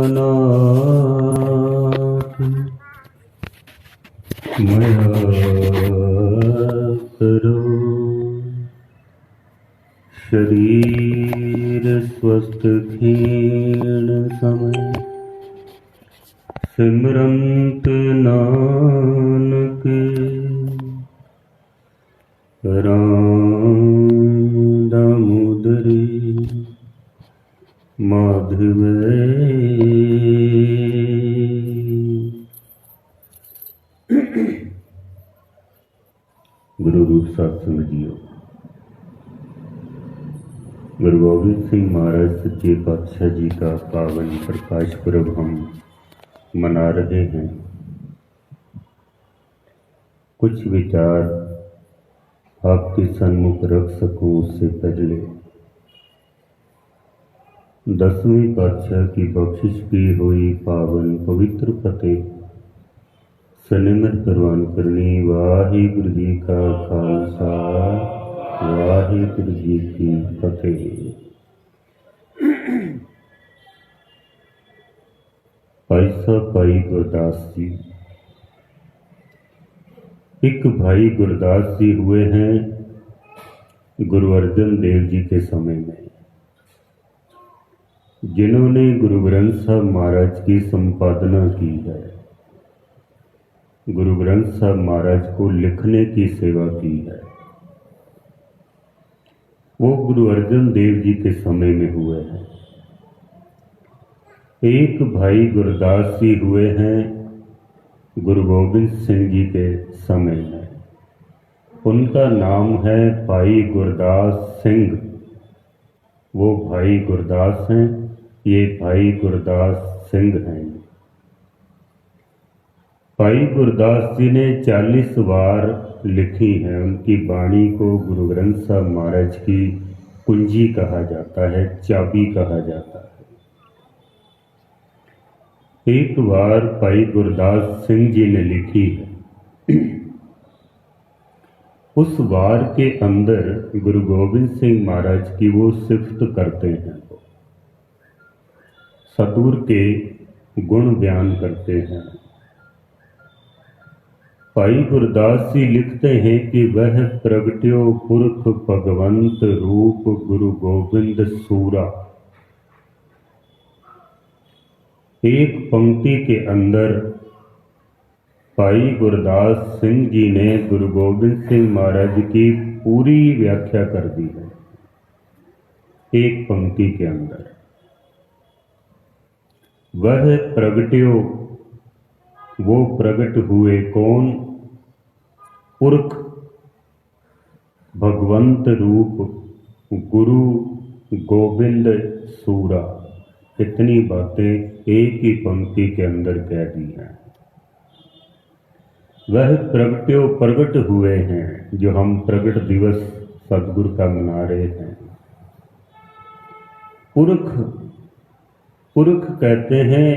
नाथ मया करो शरीर स्वस्थ क्षीण समय सिमरंत नानक राम दामोदरी माधव। गुरु रूप सत्संग जियो। गुरु गोबिंद सिंह महाराज सच्चे पातशाह जी का पावन प्रकाश पुरब हम मना रहे हैं। कुछ विचार आपके सन्मुख रख सकूं उससे पहले 10वें पातशाह की बख्शिश की हुई पावन पवित्र फतेह सनिमर प्रवान करनी। वाहिगुरु जी का खालसा वाहिगुरु जी की फतेह। भाई साहब भाई गुरदास जी, एक भाई गुरदास जी हुए हैं गुरु अर्जन देव जी के समय में, जिन्होंने गुरु ग्रंथ साहब महाराज की संपादना की है, गुरु ग्रंथ साहब महाराज को लिखने की सेवा की है। वो गुरु अर्जन देव जी के समय में हुए हैं। एक भाई गुरदास जी हुए हैं गुरु गोबिंद सिंह जी के समय में। उनका नाम है भाई गुरदास सिंह। वो भाई गुरदास हैं, ये भाई गुरदास सिंह हैं। भाई गुरदास जी ने 40 बार लिखी है। उनकी वाणी को गुरु ग्रंथ साहब महाराज की कुंजी कहा जाता है, चाबी कहा जाता है। एक बार भाई गुरदास सिंह जी ने लिखी है। उस वार के अंदर गुरु गोबिंद सिंह महाराज की वो सिफत करते हैं, सतगुर के गुण बयान करते हैं। भाई गुरदास जी लिखते हैं कि वह प्रगट्यो पुरख भगवंत रूप गुरु गोविंद सूरा। एक पंक्ति के अंदर भाई गुरदास सिंह जी ने गुरु गोबिंद सिंह महाराज की पूरी व्याख्या कर दी है। एक पंक्ति के अंदर वह प्रगट्यो, वो प्रगट हुए कौन? पुरख भगवंत रूप गुरु गोविंद सूरा। इतनी बातें एक ही पंक्ति के अंदर कह दी हैं। वह प्रगट्यो प्रगट हुए हैं, जो हम प्रगट दिवस सतगुरु का मना रहे हैं। पुरख, पुरख कहते हैं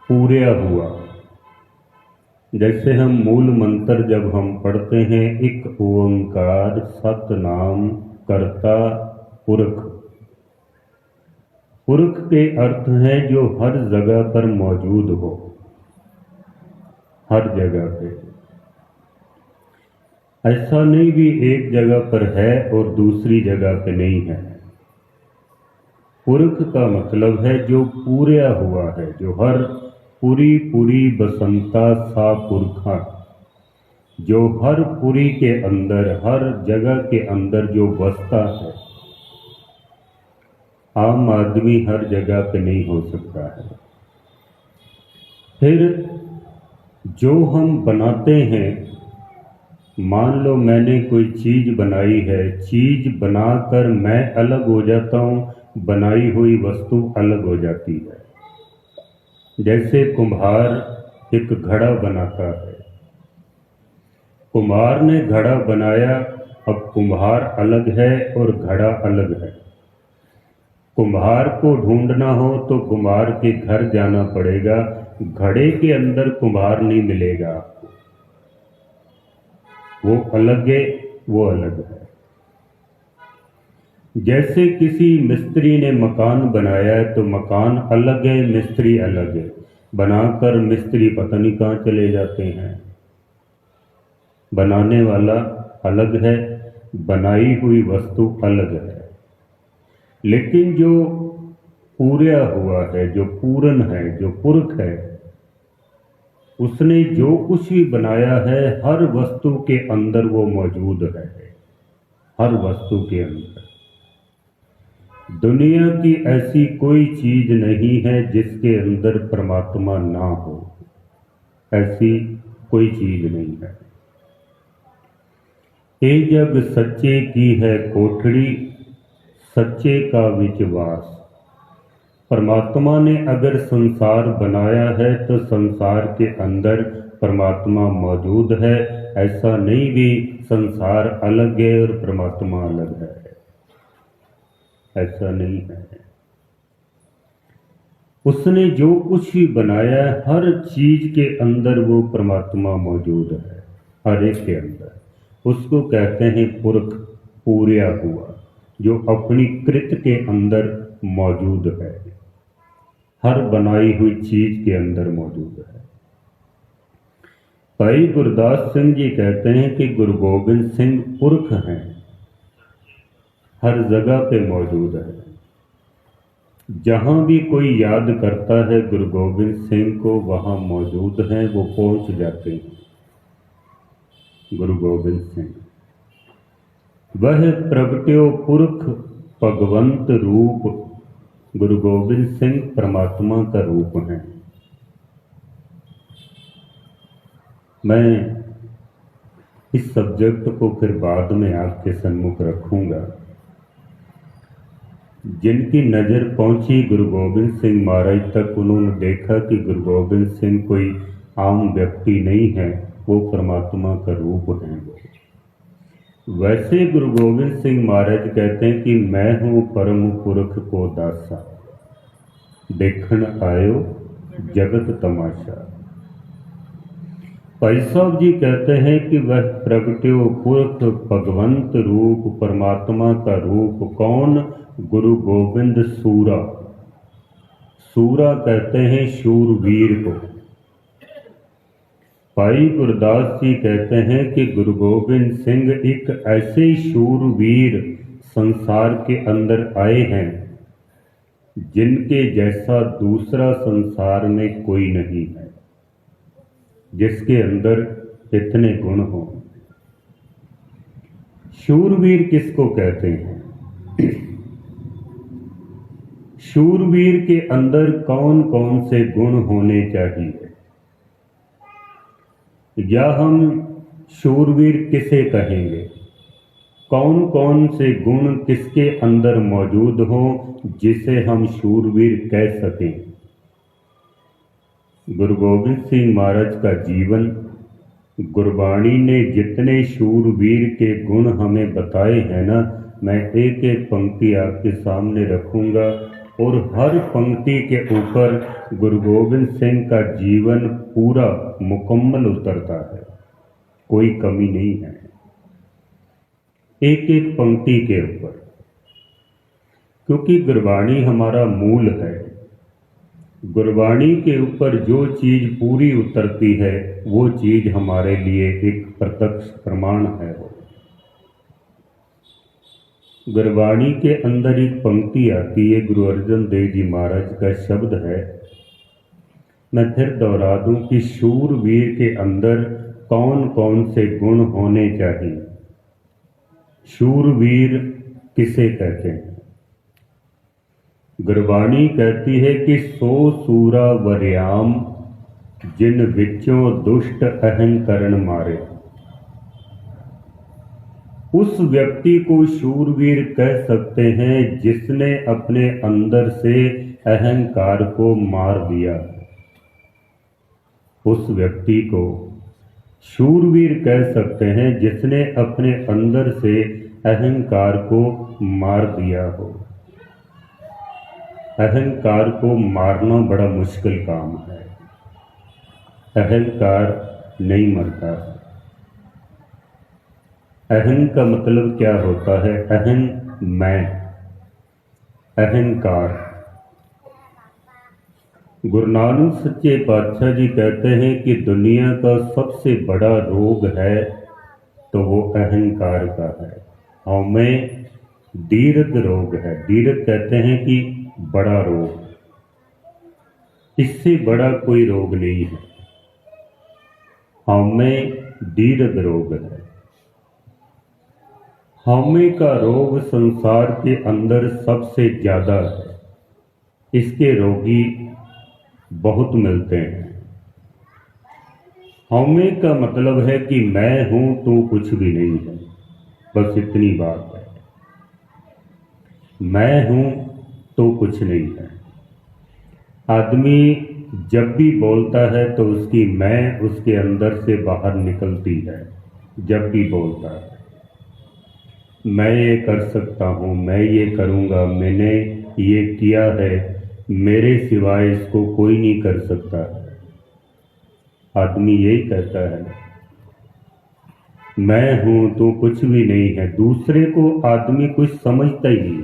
पूरा हुआ। जैसे हम मूल मंत्र जब हम पढ़ते हैं, एक ओंकार सतनाम करता पुरख। पुरख के अर्थ है जो हर जगह पर मौजूद हो, हर जगह पे। ऐसा नहीं भी एक जगह पर है और दूसरी जगह पे नहीं है। पुरख का मतलब है जो पूरा हुआ है, जो हर पूरी बसंता सा पुरखा, जो हर पुरी के अंदर, हर जगह के अंदर जो बसता है। आम आदमी हर जगह पे नहीं हो सकता है। फिर जो हम बनाते हैं, मान लो मैंने कोई चीज बनाई है, चीज बनाकर मैं अलग हो जाता हूँ, बनाई हुई वस्तु अलग हो जाती है। जैसे कुम्हार एक घड़ा बनाता है, कुम्हार ने घड़ा बनाया, अब कुम्हार अलग है और घड़ा अलग है। कुम्हार को ढूंढना हो तो कुम्हार के घर जाना पड़ेगा, घड़े के अंदर कुम्हार नहीं मिलेगा आपको। वो अलग है, वो अलग है। जैसे किसी मिस्त्री ने मकान बनाया है तो मकान अलग है, मिस्त्री अलग है। बनाकर मिस्त्री पता नहीं कहाँ चले जाते हैं। बनाने वाला अलग है, बनाई हुई वस्तु अलग है। लेकिन जो पूरा हुआ है, जो पूरन है, जो पुरख है, उसने जो कुछ भी बनाया है हर वस्तु के अंदर वो मौजूद है। हर वस्तु के अंदर। दुनिया की ऐसी कोई चीज नहीं है जिसके अंदर परमात्मा ना हो। ऐसी कोई चीज नहीं है। ए जग सच्चे की है कोठड़ी, सच्चे का विचवास। परमात्मा ने अगर संसार बनाया है तो संसार के अंदर परमात्मा मौजूद है। ऐसा नहीं भी संसार अलग है और परमात्मा अलग है, ऐसा नहीं है। उसने जो कुछ भी बनाया है हर चीज के अंदर वो परमात्मा मौजूद है, हर एक के अंदर। उसको कहते हैं पुरख, पूरा हुआ, जो अपनी कृत के अंदर मौजूद है, हर बनाई हुई चीज के अंदर मौजूद है। भाई गुरदास सिंह जी कहते हैं कि गुरु गोबिंद सिंह पुरख हैं, हर जगह पे मौजूद है। जहां भी कोई याद करता है गुरु गोबिंद सिंह को, वहां मौजूद हैं, वो पहुंच जाते हैं। गुरु गोबिंद सिंह वह प्रगट्यो पुरख भगवंत रूप। गुरु गोबिंद सिंह परमात्मा का रूप है। मैं इस सब्जेक्ट को फिर बाद में आपके सन्मुख रखूंगा। जिनकी नज़र पहुंची गुरु गोबिंद सिंह महाराज तक, उन्होंने देखा कि गुरु गोबिंद सिंह कोई आम व्यक्ति नहीं है, वो परमात्मा का रूप है। वैसे गुरु गोबिंद सिंह महाराज कहते हैं कि मैं हूँ परम पुरख को दासा, देखण आयो जगत तमाशा। भाई साहब जी कहते हैं कि वह प्रगट्यो पुरख भगवंत रूप, परमात्मा का रूप कौन? गुरु गोविंद सूरा। सूरा कहते हैं शूरवीर को। भाई गुरदास जी कहते हैं कि गुरु गोबिंद सिंह एक ऐसे शूरवीर संसार के अंदर आए हैं जिनके जैसा दूसरा संसार में कोई नहीं है, जिसके अंदर इतने गुण हो। शूरवीर किसको कहते हैं? शूरवीर के अंदर कौन कौन से गुण होने चाहिए, या हम शूरवीर किसे कहेंगे? कौन कौन से गुण किसके अंदर मौजूद हों जिसे हम शूरवीर कह सकें? गुरु गोबिंद सिंह महाराज का जीवन, गुरबाणी ने जितने शूरवीर के गुण हमें बताए हैं ना, मैं एक एक पंक्ति आपके सामने रखूंगा और हर पंक्ति के ऊपर गुरु गोबिंद सिंह का जीवन पूरा मुकम्मल उतरता है, कोई कमी नहीं है एक एक पंक्ति के ऊपर, क्योंकि गुरबाणी हमारा मूल है। गुरबाणी के ऊपर जो चीज पूरी उतरती है वो चीज हमारे लिए एक प्रत्यक्ष प्रमाण है। गुरबाणी के अंदर एक पंक्ति आती है, गुरु अर्जन देव जी महाराज का शब्द है, मैं फिर दोहरा दूं कि शूरवीर के अंदर कौन कौन से गुण होने चाहिए। शूरवीर किसे कहते हैं? गुरबाणी कहती है कि सो सूरा वरियाम, जिन विचों दुष्ट अहंकरण मारे। उस व्यक्ति को शूरवीर कह सकते हैं जिसने अपने अंदर से अहंकार को मार दिया। उस व्यक्ति को शूरवीर कह सकते हैं जिसने अपने अंदर से अहंकार को मार दिया हो। अहंकार को मारना बड़ा मुश्किल काम है। अहंकार नहीं मरता है। अहं का मतलब क्या होता है? अहं मैं, अहंकार। गुरु नानक सच्चे पातशाह जी कहते हैं कि दुनिया का सबसे बड़ा रोग है तो वो अहंकार का है। हमें दीर्घ रोग है। दीर्घ कहते हैं कि बड़ा रोग, इससे बड़ा कोई रोग नहीं है। हमें दीर्घ रोग है। हमें का रोग संसार के अंदर सबसे ज्यादा है। इसके रोगी बहुत मिलते हैं। हमें का मतलब है कि मैं हूं तो कुछ भी नहीं है, बस इतनी बात है। मैं हूं तो कुछ नहीं है। आदमी जब भी बोलता है तो उसकी मैं उसके अंदर से बाहर निकलती है। जब भी बोलता है मैं ये कर सकता हूँ, मैं ये करूँगा, मैंने ये किया है, मेरे सिवाय इसको कोई नहीं कर सकता है। आदमी यही कहता है मैं हूं तो कुछ भी नहीं है। दूसरे को आदमी कुछ समझता ही नहीं।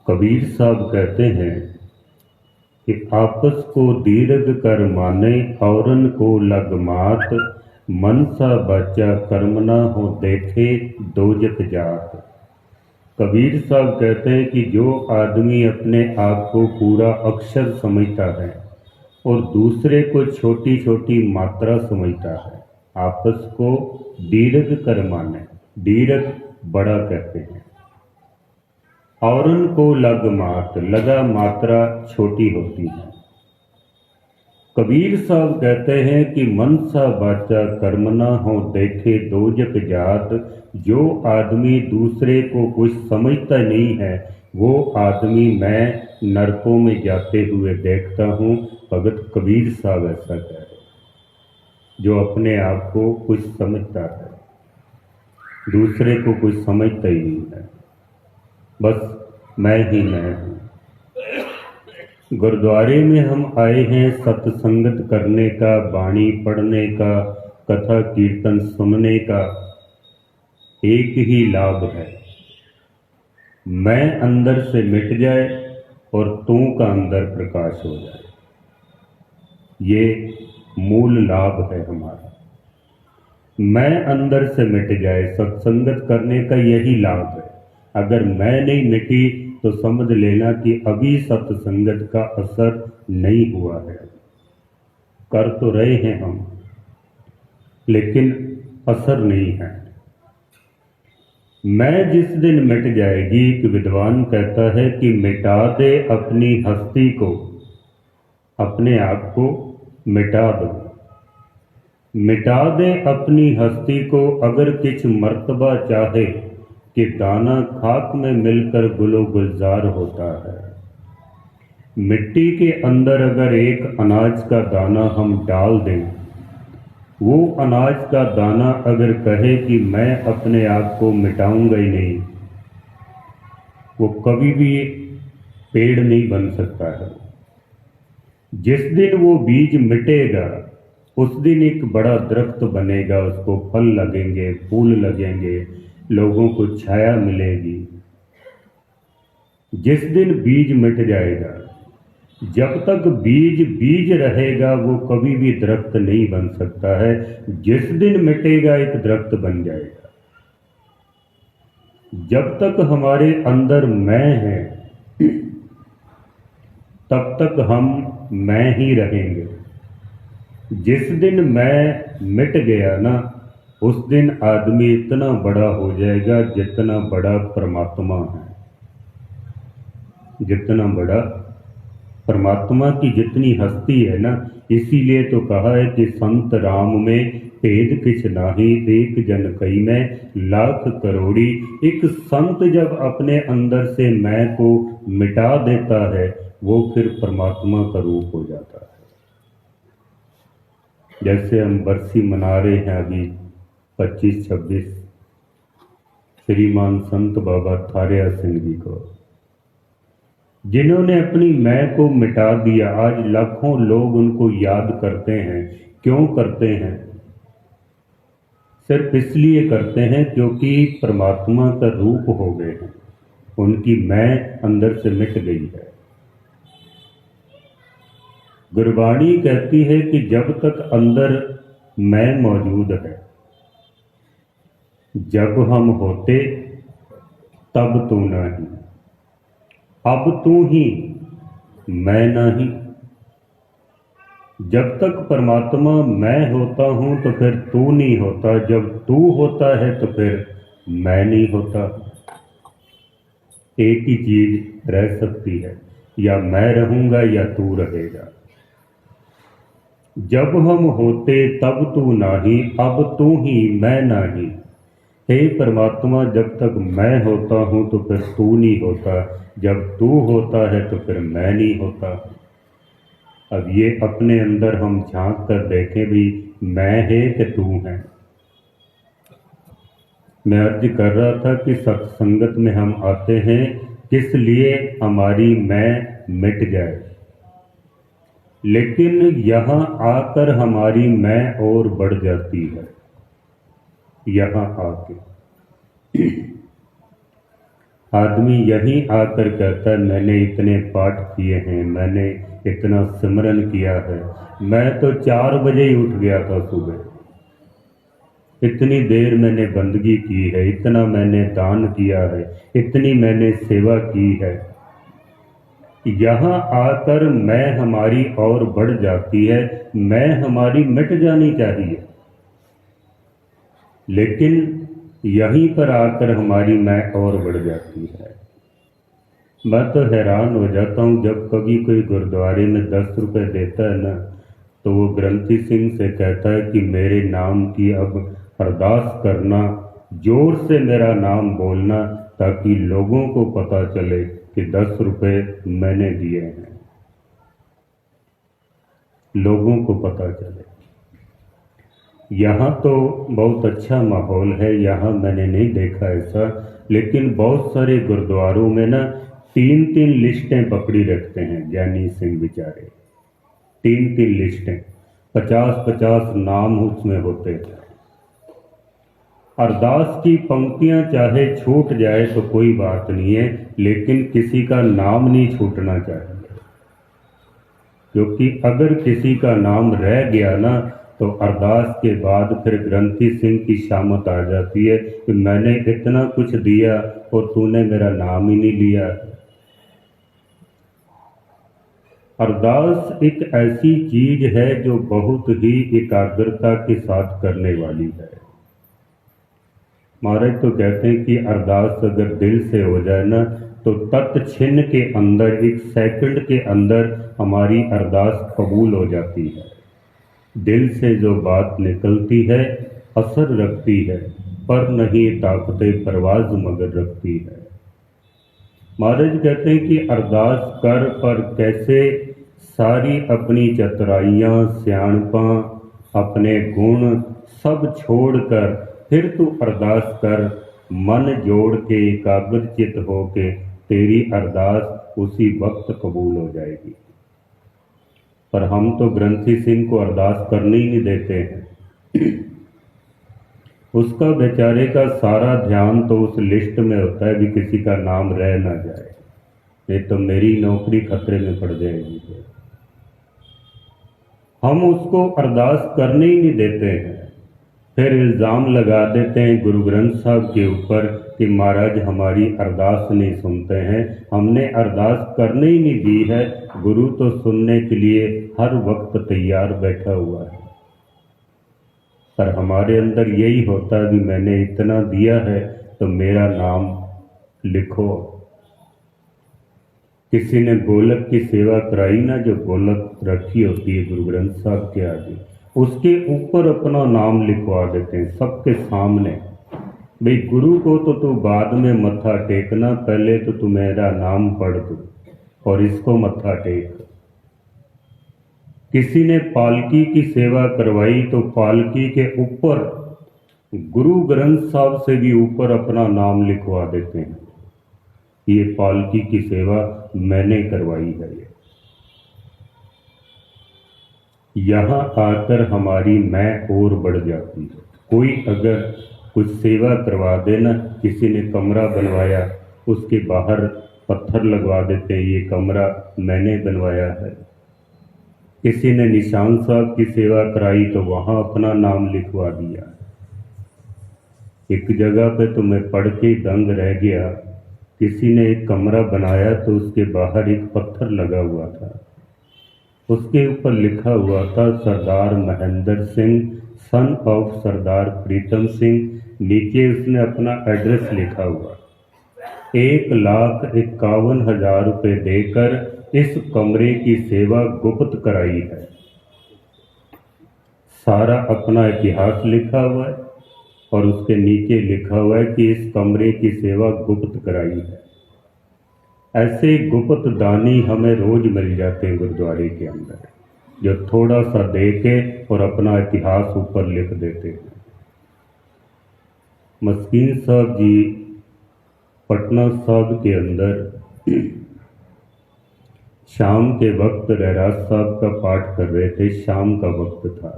कबीर साहब कहते हैं कि आपस को दीर्घ कर माने औरन को लग मात, मन सा बच्चा कर्म ना हो देखे दोजक जात। कबीर साहब कहते हैं कि जो आदमी अपने आप को पूरा अक्षर समझता है और दूसरे को छोटी छोटी मात्रा समझता है, आपस को दीर्घ कर माने। दीर्घ बड़ा कहते हैं। औरन को लग मात, लगा मात्रा छोटी होती है। कबीर साहब कहते हैं कि मन सा बाचा कर्म ना हो देखे दोजक जात। जो आदमी दूसरे को कुछ समझता नहीं है वो आदमी मैं नरकों में जाते हुए देखता हूँ। भगत कबीर साहब ऐसा कह रहे। जो अपने आप को कुछ समझता है, दूसरे को कुछ समझता ही नहीं है, बस मैं ही मैं हूँ। गुरुद्वारे में हम आए हैं सत्संगत करने का, बाणी पढ़ने का, कथा कीर्तन सुनने का। एक ही लाभ है, मैं अंदर से मिट जाए और तू का अंदर प्रकाश हो जाए। ये मूल लाभ है हमारा। मैं अंदर से मिट जाए, सत्संगत करने का यही लाभ है। अगर मैं नहीं मिटी तो समझ लेना कि अभी सत्संगत का असर नहीं हुआ है। कर तो रहे हैं हम, लेकिन असर नहीं है। मैं जिस दिन मिट जाएगी, एक विद्वान कहता है कि मिटा दे अपनी हस्ती को, अपने आप को मिटा दो। मिटा दे अपनी हस्ती को अगर किछ मर्तबा चाहे, कि दाना खाक में मिलकर गुलो गुलजार होता है। मिट्टी के अंदर अगर एक अनाज का दाना हम डाल दें, वो अनाज का दाना अगर कहे कि मैं अपने आप को मिटाऊंगा ही नहीं, वो कभी भी पेड़ नहीं बन सकता है। जिस दिन वो बीज मिटेगा उस दिन एक बड़ा दरख्त बनेगा, उसको फल लगेंगे, फूल लगेंगे, लोगों को छाया मिलेगी। जिस दिन बीज मिट जाएगा, जब तक बीज बीज रहेगा वो कभी भी दरख्त नहीं बन सकता है। जिस दिन मिटेगा एक दरख्त बन जाएगा। जब तक हमारे अंदर मैं है तब तक हम मैं ही रहेंगे। जिस दिन मैं मिट गया ना, उस दिन आदमी इतना बड़ा हो जाएगा जितना बड़ा परमात्मा है। जितना बड़ा परमात्मा की जितनी हस्ती है ना, इसीलिए तो कहा है कि संत राम में भेद किछ नाही, एक जन कई में लाख करोड़ी। एक संत जब अपने अंदर से मैं को मिटा देता है वो फिर परमात्मा का रूप हो जाता है। जैसे हम बरसी मना रहे हैं अभी 25-26 श्रीमान संत बाबा थारिया सिंह जी को, जिन्होंने अपनी मैं को मिटा दिया। आज लाखों लोग उनको याद करते हैं। क्यों करते हैं? सिर्फ इसलिए करते हैं क्योंकि परमात्मा का रूप हो गए हैं। उनकी मैं अंदर से मिट गई है। गुरबाणी कहती है कि जब तक अंदर मैं मौजूद है, जब हम होते तब तू नहीं, अब तू ही मैं नहीं। जब तक परमात्मा मैं होता हूं तो फिर तू नहीं होता, जब तू होता है तो फिर मैं नहीं होता। एक ही चीज रह सकती है, या मैं रहूंगा या तू रहेगा। जब हम होते तब तू नाही, अब तू ही मैं नाही। हे परमात्मा, जब तक मैं होता हूं तो फिर तू नहीं होता, जब तू होता है तो फिर मैं नहीं होता। अब ये अपने अंदर हम झांक कर देखें भी, मैं है कि तू है। मैं अर्ज कर रहा था कि सत्संगत में हम आते हैं किस लिए, हमारी मैं मिट जाए, लेकिन यहाँ आकर हमारी मैं और बढ़ जाती है। यहाँ आके आदमी यहीं आकर कहता है मैंने इतने पाठ किए हैं, मैंने इतना सिमरन किया है, मैं तो 4 बजे ही उठ गया था सुबह, इतनी देर मैंने बंदगी की है, इतना मैंने दान किया है, इतनी मैंने सेवा की है। यहाँ आकर मैं हमारी और बढ़ जाती है, मैं हमारी मिट जानी चाहिए, लेकिन यहीं पर आकर हमारी मैं और बढ़ जाती है। मैं तो हैरान हो जाता हूँ जब कभी कोई गुरुद्वारे में 10 रुपए देता है ना, तो वो ग्रंथी सिंह से कहता है कि मेरे नाम की अब अरदास करना, जोर से मेरा नाम बोलना, ताकि लोगों को पता चले कि 10 रुपए मैंने दिए हैं, लोगों को पता चले। यहाँ तो बहुत अच्छा माहौल है, यहाँ मैंने नहीं देखा ऐसा, लेकिन बहुत सारे गुरुद्वारों में ना 3-3 लिस्टें पकड़ी रखते हैं ज्ञानी सिंह बेचारे, 3-3 लिस्टें, 50-50 नाम उसमें होते हैं। अरदास की पंक्तियां चाहे छूट जाए तो कोई बात नहीं है, लेकिन किसी का नाम नहीं छूटना चाहिए, क्योंकि अगर किसी का नाम रह गया ना तो अरदास के बाद फिर ग्रंथी सिंह की शामत आ जाती है कि मैंने इतना कुछ दिया और तूने मेरा नाम ही नहीं लिया। अरदास एक ऐसी चीज है जो बहुत ही एकाग्रता के साथ करने वाली है। महाराज तो कहते हैं कि अरदास अगर दिल से हो जाए ना तो तत्क्षण के अंदर, 1 सेकंड के अंदर हमारी अरदास कबूल हो जाती है। दिल से जो बात निकलती है असर रखती है, पर नहीं ताकते परवाज मगर रखती है। महाराज कहते हैं कि अरदास कर, पर कैसे, सारी अपनी चतुराइयाँ सियाणपा अपने गुण सब छोड़कर फिर तू अरदास कर, मन जोड़ के एकाग्रचित होके तेरी अरदास उसी वक्त कबूल हो जाएगी। पर हम तो ग्रंथी सिंह को अरदास करने ही नहीं देते हैं। उसका बेचारे का सारा ध्यान तो उस लिस्ट में होता है भी किसी का नाम रह ना जाए, ये तो मेरी नौकरी खतरे में पड़ जाएगी। हम उसको अरदास करने ही नहीं देते हैं, फिर इल्ज़ाम लगा देते हैं गुरु ग्रंथ साहब के ऊपर कि महाराज हमारी अरदास नहीं सुनते हैं, हमने अरदास करने ही नहीं दी है, गुरु तो सुनने के लिए हर वक्त तैयार बैठा हुआ है। पर हमारे अंदर यही होता है कि मैंने इतना दिया है तो मेरा नाम लिखो। किसी ने गोलक की सेवा कराई ना, जो गोलक रखी होती है गुरु ग्रंथ साहब के आगे, उसके ऊपर अपना नाम लिखवा देते हैं सबके सामने, भाई गुरु को तो तू बाद में मत्था टेकना, पहले तो तू मेरा नाम पढ़ दो और इसको मत्था टेक। किसी ने पालकी की सेवा करवाई तो पालकी के ऊपर गुरु ग्रंथ साहब से भी ऊपर अपना नाम लिखवा देते हैं, ये पालकी की सेवा मैंने करवाई है। यहाँ आकर हमारी मैं और बढ़ जाती है। कोई अगर कुछ सेवा करवा देना, किसी ने कमरा बनवाया उसके बाहर पत्थर लगवा देते हैं, ये कमरा मैंने बनवाया है। किसी ने निशान साहब की सेवा कराई तो वहाँ अपना नाम लिखवा दिया। एक जगह पे तो मैं पढ़ के दंग रह गया, किसी ने एक कमरा बनाया तो उसके बाहर एक पत्थर लगा हुआ था, उसके ऊपर लिखा हुआ था सरदार महेंद्र सिंह सन ऑफ सरदार प्रीतम सिंह। नीचे उसने अपना एड्रेस लिखा हुआ। 1,51,000 रुपये देकर इस कमरे की सेवा गुप्त कराई है। सारा अपना इतिहास लिखा हुआ है और उसके नीचे लिखा हुआ है कि इस कमरे की सेवा गुप्त कराई है। ऐसे गुप्त दानी हमें रोज मिल जाते हैं गुरुद्वारे के अंदर, जो थोड़ा सा दे के और अपना इतिहास ऊपर लिख देते हैं। मस्कीन साहब जी पटना साहब के अंदर शाम के वक्त रहराज साहब का पाठ कर रहे थे, शाम का वक्त था।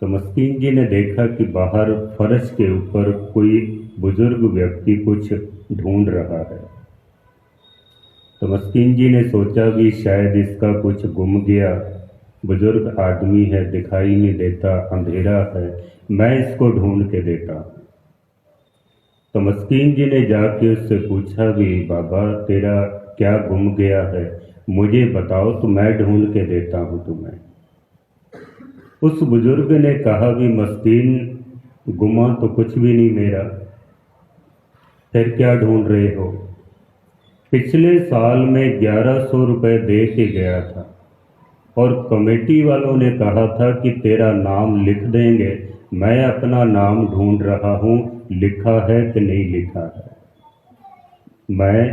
तो मस्कीन जी ने देखा कि बाहर फर्श के ऊपर कोई बुजुर्ग व्यक्ति कुछ ढूंढ रहा है। तो मस्कीन जी ने सोचा भी शायद इसका कुछ गुम गया, बुजुर्ग आदमी है, दिखाई नहीं देता, अंधेरा है, मैं इसको ढूंढ के देता हूँ। तो मस्कीन जी ने जाके उससे पूछा भी बाबा तेरा क्या गुम गया है, मुझे बताओ तो मैं ढूंढ के देता हूँ तुम्हें। उस बुजुर्ग ने कहा भी मस्कीन गुमा तो कुछ भी नहीं मेरा, फिर क्या ढूंढ रहे हो? पिछले साल में 1100 रुपये दे के गया था और कमेटी वालों ने कहा था कि तेरा नाम लिख देंगे। मैं अपना नाम ढूंढ रहा हूँ, लिखा है कि नहीं लिखा है। मैं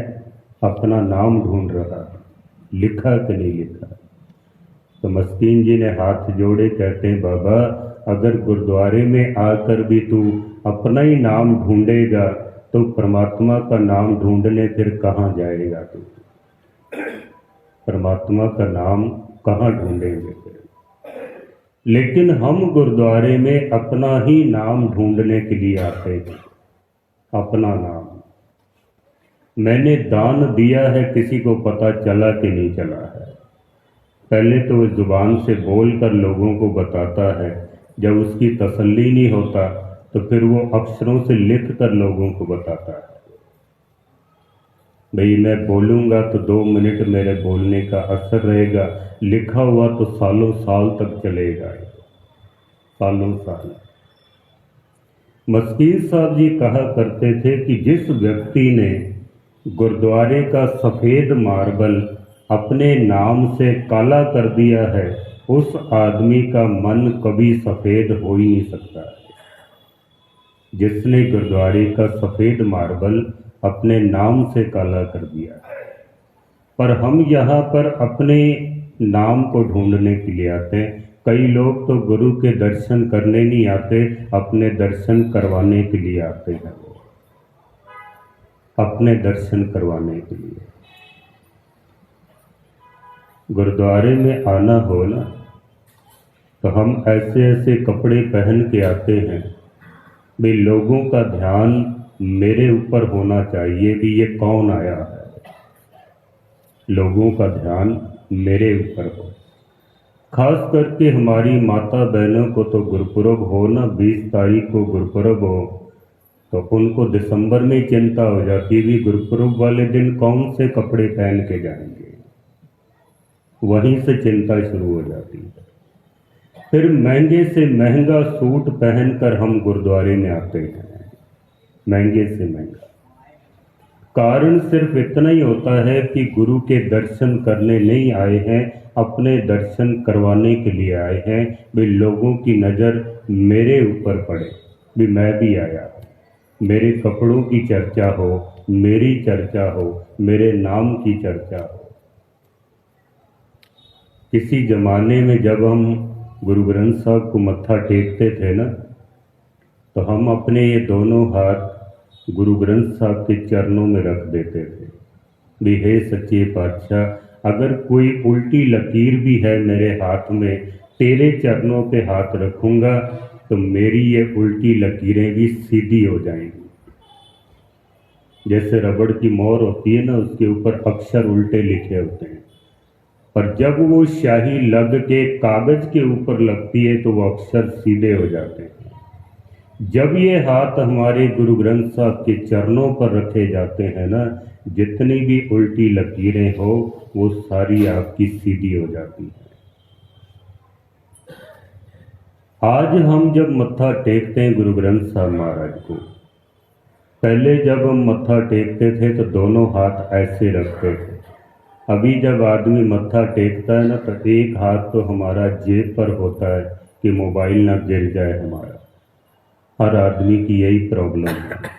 अपना नाम ढूंढ रहा हूँ, लिखा कि नहीं लिखा। तो मस्कीन जी ने हाथ जोड़े, कहते हैं बाबा अगर गुरुद्वारे में आकर भी तू अपना ही नाम ढूंढेगा तो परमात्मा का नाम ढूंढने फिर कहाँ जाएगा तू? परमात्मा का नाम कहाँ ढूंढेंगे फिर? लेकिन हम गुरुद्वारे में अपना ही नाम ढूंढने के लिए आते हैं। अपना नाम मैंने दान दिया है, किसी को पता चला कि नहीं चला है। पहले तो वो जुबान से बोल कर लोगों को बताता है, जब उसकी तसल्ली नहीं होता तो फिर वो अक्षरों से लिख कर लोगों को बताता है। भाई मैं बोलूँगा तो 2 मिनट मेरे बोलने का असर रहेगा, लिखा हुआ तो सालों साल तक चलेगा, सालों साल। मस्कीन साहब जी कहा करते थे कि जिस व्यक्ति ने गुरुद्वारे का सफ़ेद मार्बल अपने नाम से काला कर दिया है, उस आदमी का मन कभी सफ़ेद हो ही नहीं सकता है। जिसने गुरुद्वारे का सफ़ेद मार्बल अपने नाम से काला कर दिया है। पर हम यहाँ पर अपने नाम को ढूंढने के लिए आते हैं। कई लोग तो गुरु के दर्शन करने नहीं आते, अपने दर्शन करवाने के लिए आते हैं। अपने दर्शन करवाने के लिए गुरुद्वारे में आना हो ना, तो हम ऐसे ऐसे कपड़े पहन के आते हैं भी लोगों का ध्यान मेरे ऊपर होना चाहिए भी ये कौन आया है, लोगों का ध्यान मेरे ऊपर हो। खास करके हमारी माता बहनों को तो गुरुपुरब हो ना, 20 तारीख को गुरुपुरब हो, तो उनको दिसंबर में चिंता हो जाती है कि गुरुपुरब वाले दिन कौन से कपड़े पहन के जाएंगे। वहीं से चिंता शुरू हो जाती है। फिर महंगे से महंगा सूट पहनकर हम गुरुद्वारे में आते हैं, महंगे से महंगा। कारण सिर्फ इतना ही होता है कि गुरु के दर्शन करने नहीं आए हैं, अपने दर्शन करवाने के लिए आए हैं। भी लोगों की नज़र मेरे ऊपर पड़े, भी मैं भी आया, मेरे कपड़ों की चर्चा हो, मेरी चर्चा हो, मेरे नाम की चर्चा हो। किसी ज़माने में जब हम गुरु ग्रंथ साहब को मत्था टेकते थे ना, तो हम अपने ये दोनों हाथ गुरु ग्रंथ साहब के चरणों में रख देते थे भी हे सच्चे पातशाह, अगर कोई उल्टी लकीर भी है मेरे हाथ में, तेरे चरणों पे हाथ रखूँगा तो मेरी ये उल्टी लकीरें भी सीधी हो जाएंगी। जैसे रबड़ की मोर होती है ना, उसके ऊपर अक्षर उल्टे लिखे होते हैं, पर जब वो स्याही लग के कागज के ऊपर लगती है तो वो अक्षर सीधे हो जाते हैं। जब ये हाथ हमारे गुरु ग्रंथ साहब के चरणों पर रखे जाते हैं ना, जितनी भी उल्टी लकीरें हो वो सारी आपकी सीधी हो जाती है। आज हम जब मत्था टेकते हैं गुरु ग्रंथ साहब महाराज को, पहले जब हम मत्था टेकते थे तो दोनों हाथ ऐसे रखते थे। अभी जब आदमी मत्था टेकता है ना तो एक हाथ तो हमारा जेब पर होता है कि मोबाइल ना गिर जाए हमारा। हर आदमी की यही प्रॉब्लम है।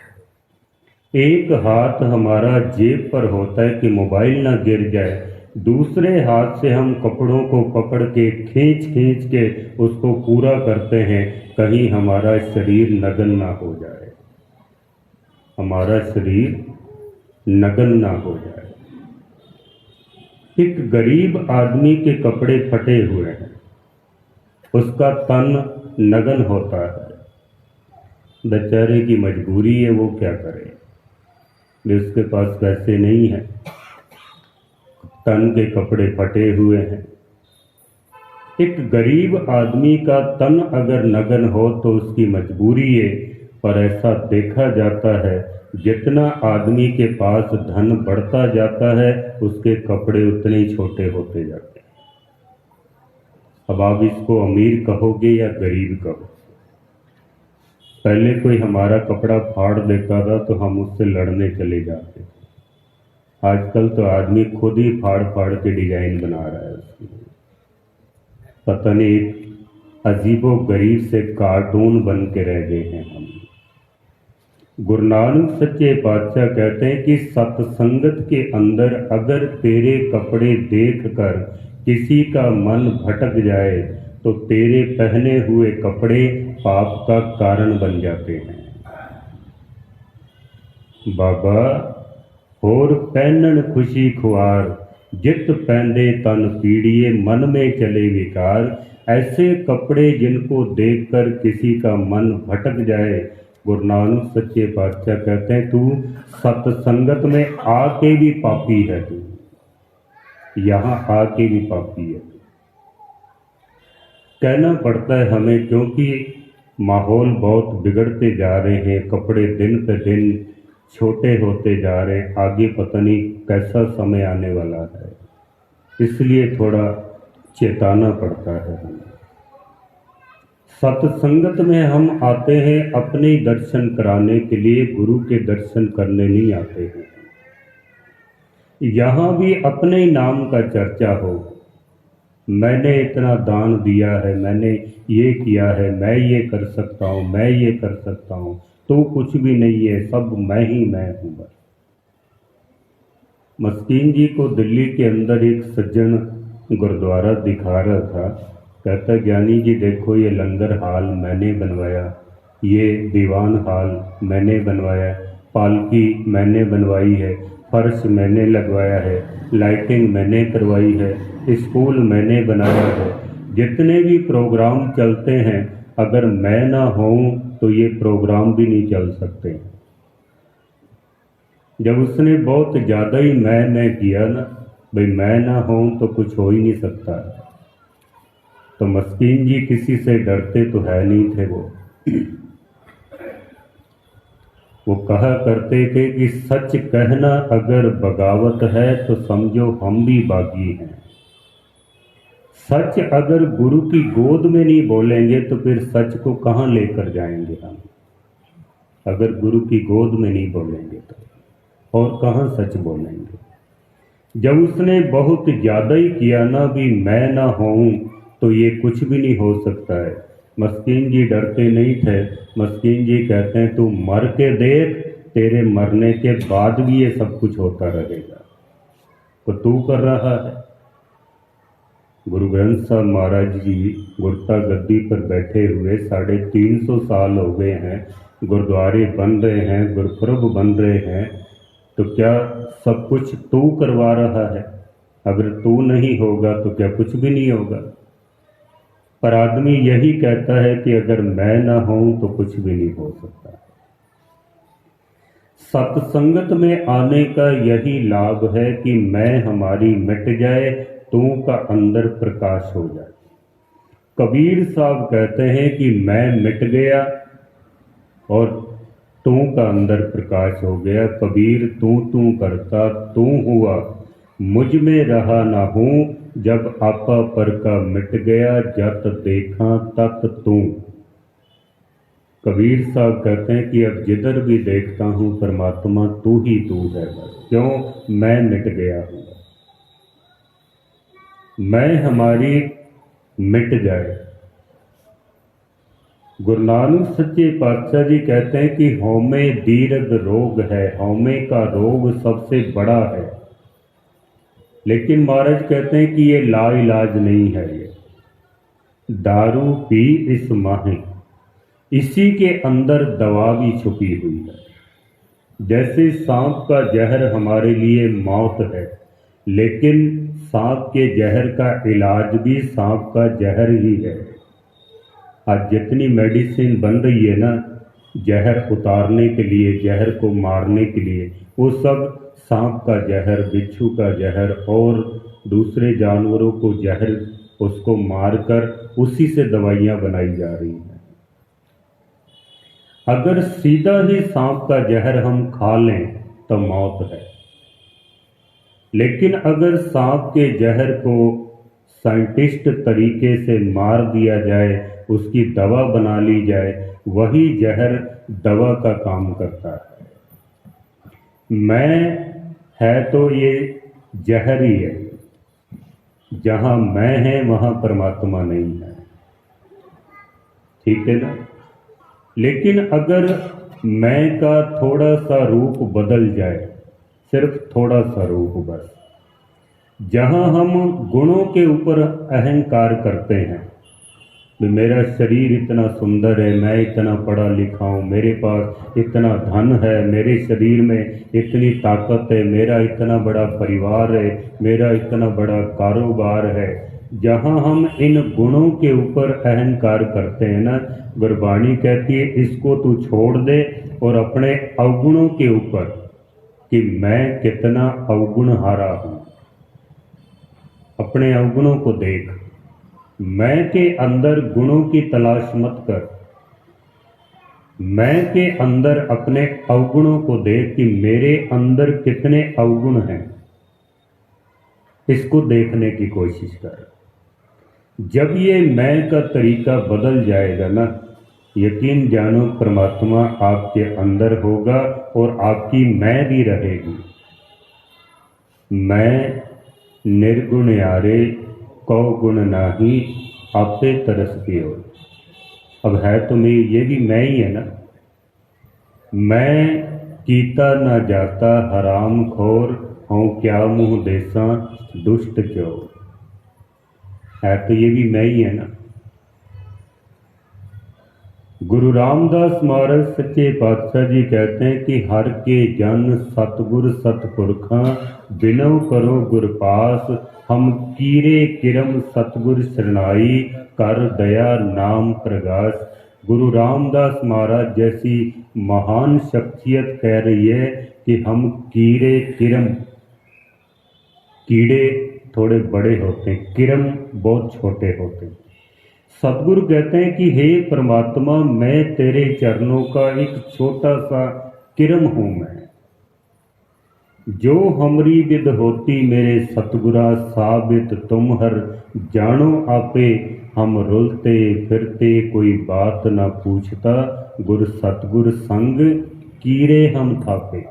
एक हाथ हमारा जेब पर होता है कि मोबाइल ना गिर जाए, दूसरे हाथ से हम कपड़ों को पकड़ के खींच खींच के उसको पूरा करते हैं, कहीं हमारा शरीर नगन ना हो जाए, हमारा शरीर नगन ना हो जाए। एक गरीब आदमी के कपड़े फटे हुए हैं, उसका तन नगन होता है, बेचारे की मजबूरी है, वो क्या करे, उसके पास पैसे नहीं है, तन के कपड़े फटे हुए हैं। एक गरीब आदमी का तन अगर नगन हो तो उसकी मजबूरी है, पर ऐसा देखा जाता है जितना आदमी के पास धन बढ़ता जाता है उसके कपड़े उतने ही छोटे होते जाते हैं। अब आप इसको अमीर कहोगे या गरीब कहो। पहले कोई हमारा कपड़ा फाड़ देता था तो हम उससे लड़ने चले जाते थे, आजकल तो आदमी खुद ही फाड़ फाड़ के डिजाइन बना रहा है उसमें। पता नहीं एक अजीबो गरीब से कार्टून बन के रह गए हैं हम। गुरु नानक सच्चे पातशाह कहते हैं कि सत्संगत के अंदर अगर तेरे कपड़े देखकर किसी का मन भटक जाए तो तेरे पहने हुए कपड़े पाप का कारण बन जाते हैं। बाबा होर पहनन खुशी खुआर, जित पहनदे तन पीड़िए, मन में चले विकार। ऐसे कपड़े जिनको देखकर किसी का मन भटक जाए, गुरु नानक सच्चे पातशाह कहते हैं तू सत्संगत में आके भी पापी है, तू यहाँ आके भी पापी है। कहना पड़ता है हमें क्योंकि माहौल बहुत बिगड़ते जा रहे हैं, कपड़े दिन पे दिन छोटे होते जा रहे हैं, आगे पता नहीं कैसा समय आने वाला है, इसलिए थोड़ा चेताना पड़ता है हमें। सत्संगत में हम आते हैं अपने दर्शन कराने के लिए, गुरु के दर्शन करने नहीं आते हैं। यहाँ भी अपने नाम का चर्चा हो, मैंने इतना दान दिया है, मैंने ये किया है, मैं ये कर सकता हूँ, मैं ये कर सकता हूँ, तो कुछ भी नहीं है, सब मैं ही मैं हूँ बस। मस्कीन जी को दिल्ली के अंदर एक सज्जन गुरुद्वारा दिखा रहा था, कहता ज्ञानी जी देखो ये लंगर हाल मैंने बनवाया, ये दीवान हाल मैंने बनवाया, पालकी मैंने बनवाई है, फर्श मैंने लगवाया है, लाइटिंग मैंने करवाई है, स्कूल मैंने बनाया है। जितने भी प्रोग्राम चलते हैं अगर मैं ना हूँ तो ये प्रोग्राम भी नहीं चल सकते। जब उसने बहुत ज़्यादा ही मैं किया ना, भाई मैं ना हूँ तो कुछ हो ही नहीं सकता, तो मस्कीन जी किसी से डरते तो है नहीं थे। वो कहा करते थे कि सच कहना अगर बगावत है तो समझो हम भी बागी हैं। सच अगर गुरु की गोद में नहीं बोलेंगे तो फिर सच को कहाँ लेकर जाएंगे हम। अगर गुरु की गोद में नहीं बोलेंगे तो और कहाँ सच बोलेंगे। जब उसने बहुत ज़्यादा ही किया ना, भी मैं ना हूँ तो ये कुछ भी नहीं हो सकता है। मस्कीन जी डरते नहीं थे। मस्कीन जी कहते हैं तू मर के देख, तेरे मरने के बाद भी ये सब कुछ होता रहेगा, तो तू कर रहा है। गुरु ग्रंथ साहब महाराज जी गुरता गद्दी पर बैठे हुए 350 साल हो गए हैं, गुरुद्वारे बन रहे हैं, गुरपुरब बन रहे हैं, तो क्या सब कुछ तू करवा रहा है? अगर तू नहीं होगा तो क्या कुछ भी नहीं होगा। पर आदमी यही कहता है कि अगर मैं ना हूं तो कुछ भी नहीं हो सकता। सत्संगत में आने का यही लाभ है कि मैं हमारी मिट जाए, तू का अंदर प्रकाश हो जाए। कबीर साहब कहते हैं कि मैं मिट गया और तू का अंदर प्रकाश हो गया। कबीर तू तू करता तू हुआ, मुझ में रहा ना हूँ, जब आपा पर का मिट गया, जत देखा तत तू। कबीर साहब कहते हैं कि अब जिधर भी देखता हूँ परमात्मा तू ही तू है, बस क्यों, मैं मिट गया हूँ। मैं हमारी मिट जाए। गुरु नानक सच्चे पातशाह जी कहते हैं कि हौमे दीर्घ रोग है, हौमे का रोग सबसे बड़ा है। लेकिन महाराज कहते हैं कि ये लाइलाज नहीं है, ये दारू पी इस माहे, इसी के अंदर दवा भी छुपी हुई है। जैसे सांप का जहर हमारे लिए मौत है, लेकिन सांप के जहर का इलाज भी सांप का जहर ही है। आज जितनी मेडिसिन बन रही है ना जहर उतारने के लिए, जहर को मारने के लिए, वो सब सांप का जहर, बिच्छू का जहर और दूसरे जानवरों को जहर उसको मारकर उसी से दवाइयाँ बनाई जा रही हैं। अगर सीधा ही सांप का जहर हम खा लें तो मौत है, लेकिन अगर सांप के जहर को साइंटिस्ट तरीके से मार दिया जाए, उसकी दवा बना ली जाए, वही जहर दवा का काम करता है। मैं है तो ये जहर ही है, जहां मैं है वहां परमात्मा नहीं है, ठीक है ना। लेकिन अगर मैं का थोड़ा सा रूप बदल जाए, सिर्फ थोड़ा सा रूप बस, जहां हम गुणों के ऊपर अहंकार करते हैं, मेरा शरीर इतना सुंदर है, मैं इतना पढ़ा लिखा हूँ, मेरे पास इतना धन है, मेरे शरीर में इतनी ताकत है, मेरा इतना बड़ा परिवार है, मेरा इतना बड़ा कारोबार है, जहाँ हम इन गुणों के ऊपर अहंकार करते हैं ना, गुरबाणी कहती है इसको तू छोड़ दे और अपने अवगुणों के ऊपर, कि मैं कितना अवगुण हारा हूँ, अपने अवगुणों को देख। मैं के अंदर गुणों की तलाश मत कर, मैं के अंदर अपने अवगुणों को देख कि मेरे अंदर कितने अवगुण हैं, इसको देखने की कोशिश कर। जब ये मैं का तरीका बदल जाएगा ना, यकीन जानो परमात्मा आपके अंदर होगा और आपकी मैं भी रहेगी। मैं निर्गुण यारे कौ गुण नाही, आपे तरस पियो। अब है तो मैं, ये भी मैं ही है ना। मैं कीता ना जाता हराम खोर, हूँ क्या मुँह देसा दुष्ट चोर। है तो ये भी मैं ही है ना। गुरु रामदास महाराज सच्चे पातशाह जी कहते हैं कि हर के जन सतगुर सतपुरखा, बिनव करो गुर पास, हम कीरे किरम सतगुर शरणाई, कर दया नाम प्रगास। गुरु रामदास महाराज जैसी महान शख्सियत कह रही है कि हम कीरे किरम, कीड़े थोड़े बड़े होते हैं, किरम बहुत छोटे होते हैं। सतगुरु कहते हैं कि हे परमात्मा, मैं तेरे चरणों का एक छोटा सा किरम हूं मैं। जो हमरी विद होती मेरे सतगुरा, साबित तुम हर जानो आपे, हम रुलते फिरते कोई बात ना पूछता, गुर सतगुर संग कीरे हम थापे।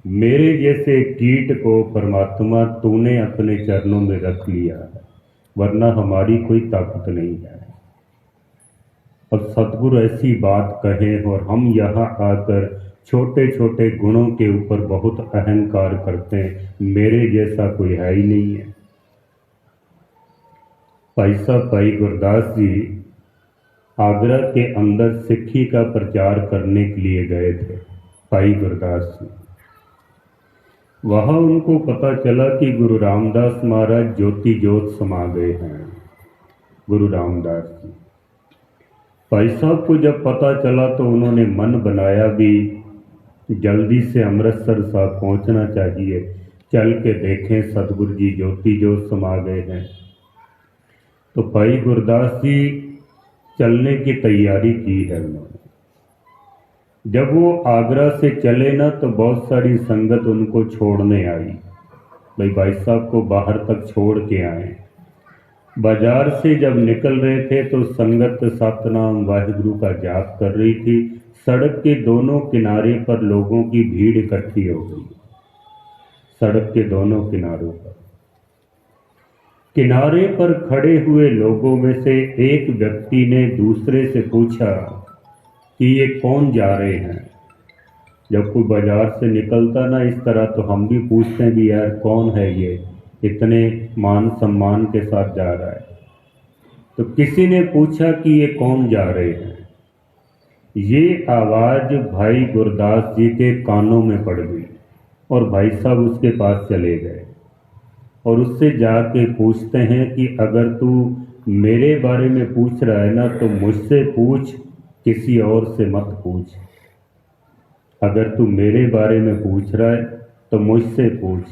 मेरे जैसे कीट को परमात्मा तूने अपने चरणों में रख लिया है, वरना हमारी कोई ताकत नहीं है। अब सतगुरु ऐसी बात कहें और हम यहाँ आकर छोटे छोटे गुणों के ऊपर बहुत अहंकार करते हैं, मेरे जैसा कोई है ही नहीं है। भाई साहब भाई गुरदास जी आगरा के अंदर सिक्खी का प्रचार करने के लिए गए थे। भाई गुरदास जी वहाँ उनको पता चला कि गुरु रामदास महाराज ज्योति ज्योत समा गए हैं। गुरु रामदास जी भाई साहब को जब पता चला तो उन्होंने मन बनाया भी जल्दी से अमृतसर साहब पहुंचना चाहिए, चल के देखें सतगुरु जी ज्योति जो समा गए हैं। तो भाई गुरदास जी चलने की तैयारी की है उन्होंने। जब वो आगरा से चले ना तो बहुत सारी संगत उनको छोड़ने आई, भाई साहब को बाहर तक छोड़ के आए। बाजार से जब निकल रहे थे तो संगत सतनाम वाहिगुरु का जाप कर रही थी। सड़क के दोनों किनारे पर लोगों की भीड़ इकट्ठी हो गई। सड़क के दोनों किनारों पर, किनारे पर खड़े हुए लोगों में से एक व्यक्ति ने दूसरे से पूछा कि ये कौन जा रहे हैं। जब कोई बाजार से निकलता ना इस तरह तो हम भी पूछते हैं कि यार कौन है ये, इतने मान सम्मान के साथ जा रहा है। तो किसी ने पूछा कि ये कौन जा रहे हैं। ये आवाज भाई गुरदास जी के कानों में पड़ गई और भाई साहब उसके पास चले गए और उससे जाके पूछते हैं कि अगर तू मेरे बारे में पूछ रहा है ना तो मुझसे पूछ, किसी और से मत पूछ। अगर तू मेरे बारे में पूछ रहा है तो मुझसे पूछ,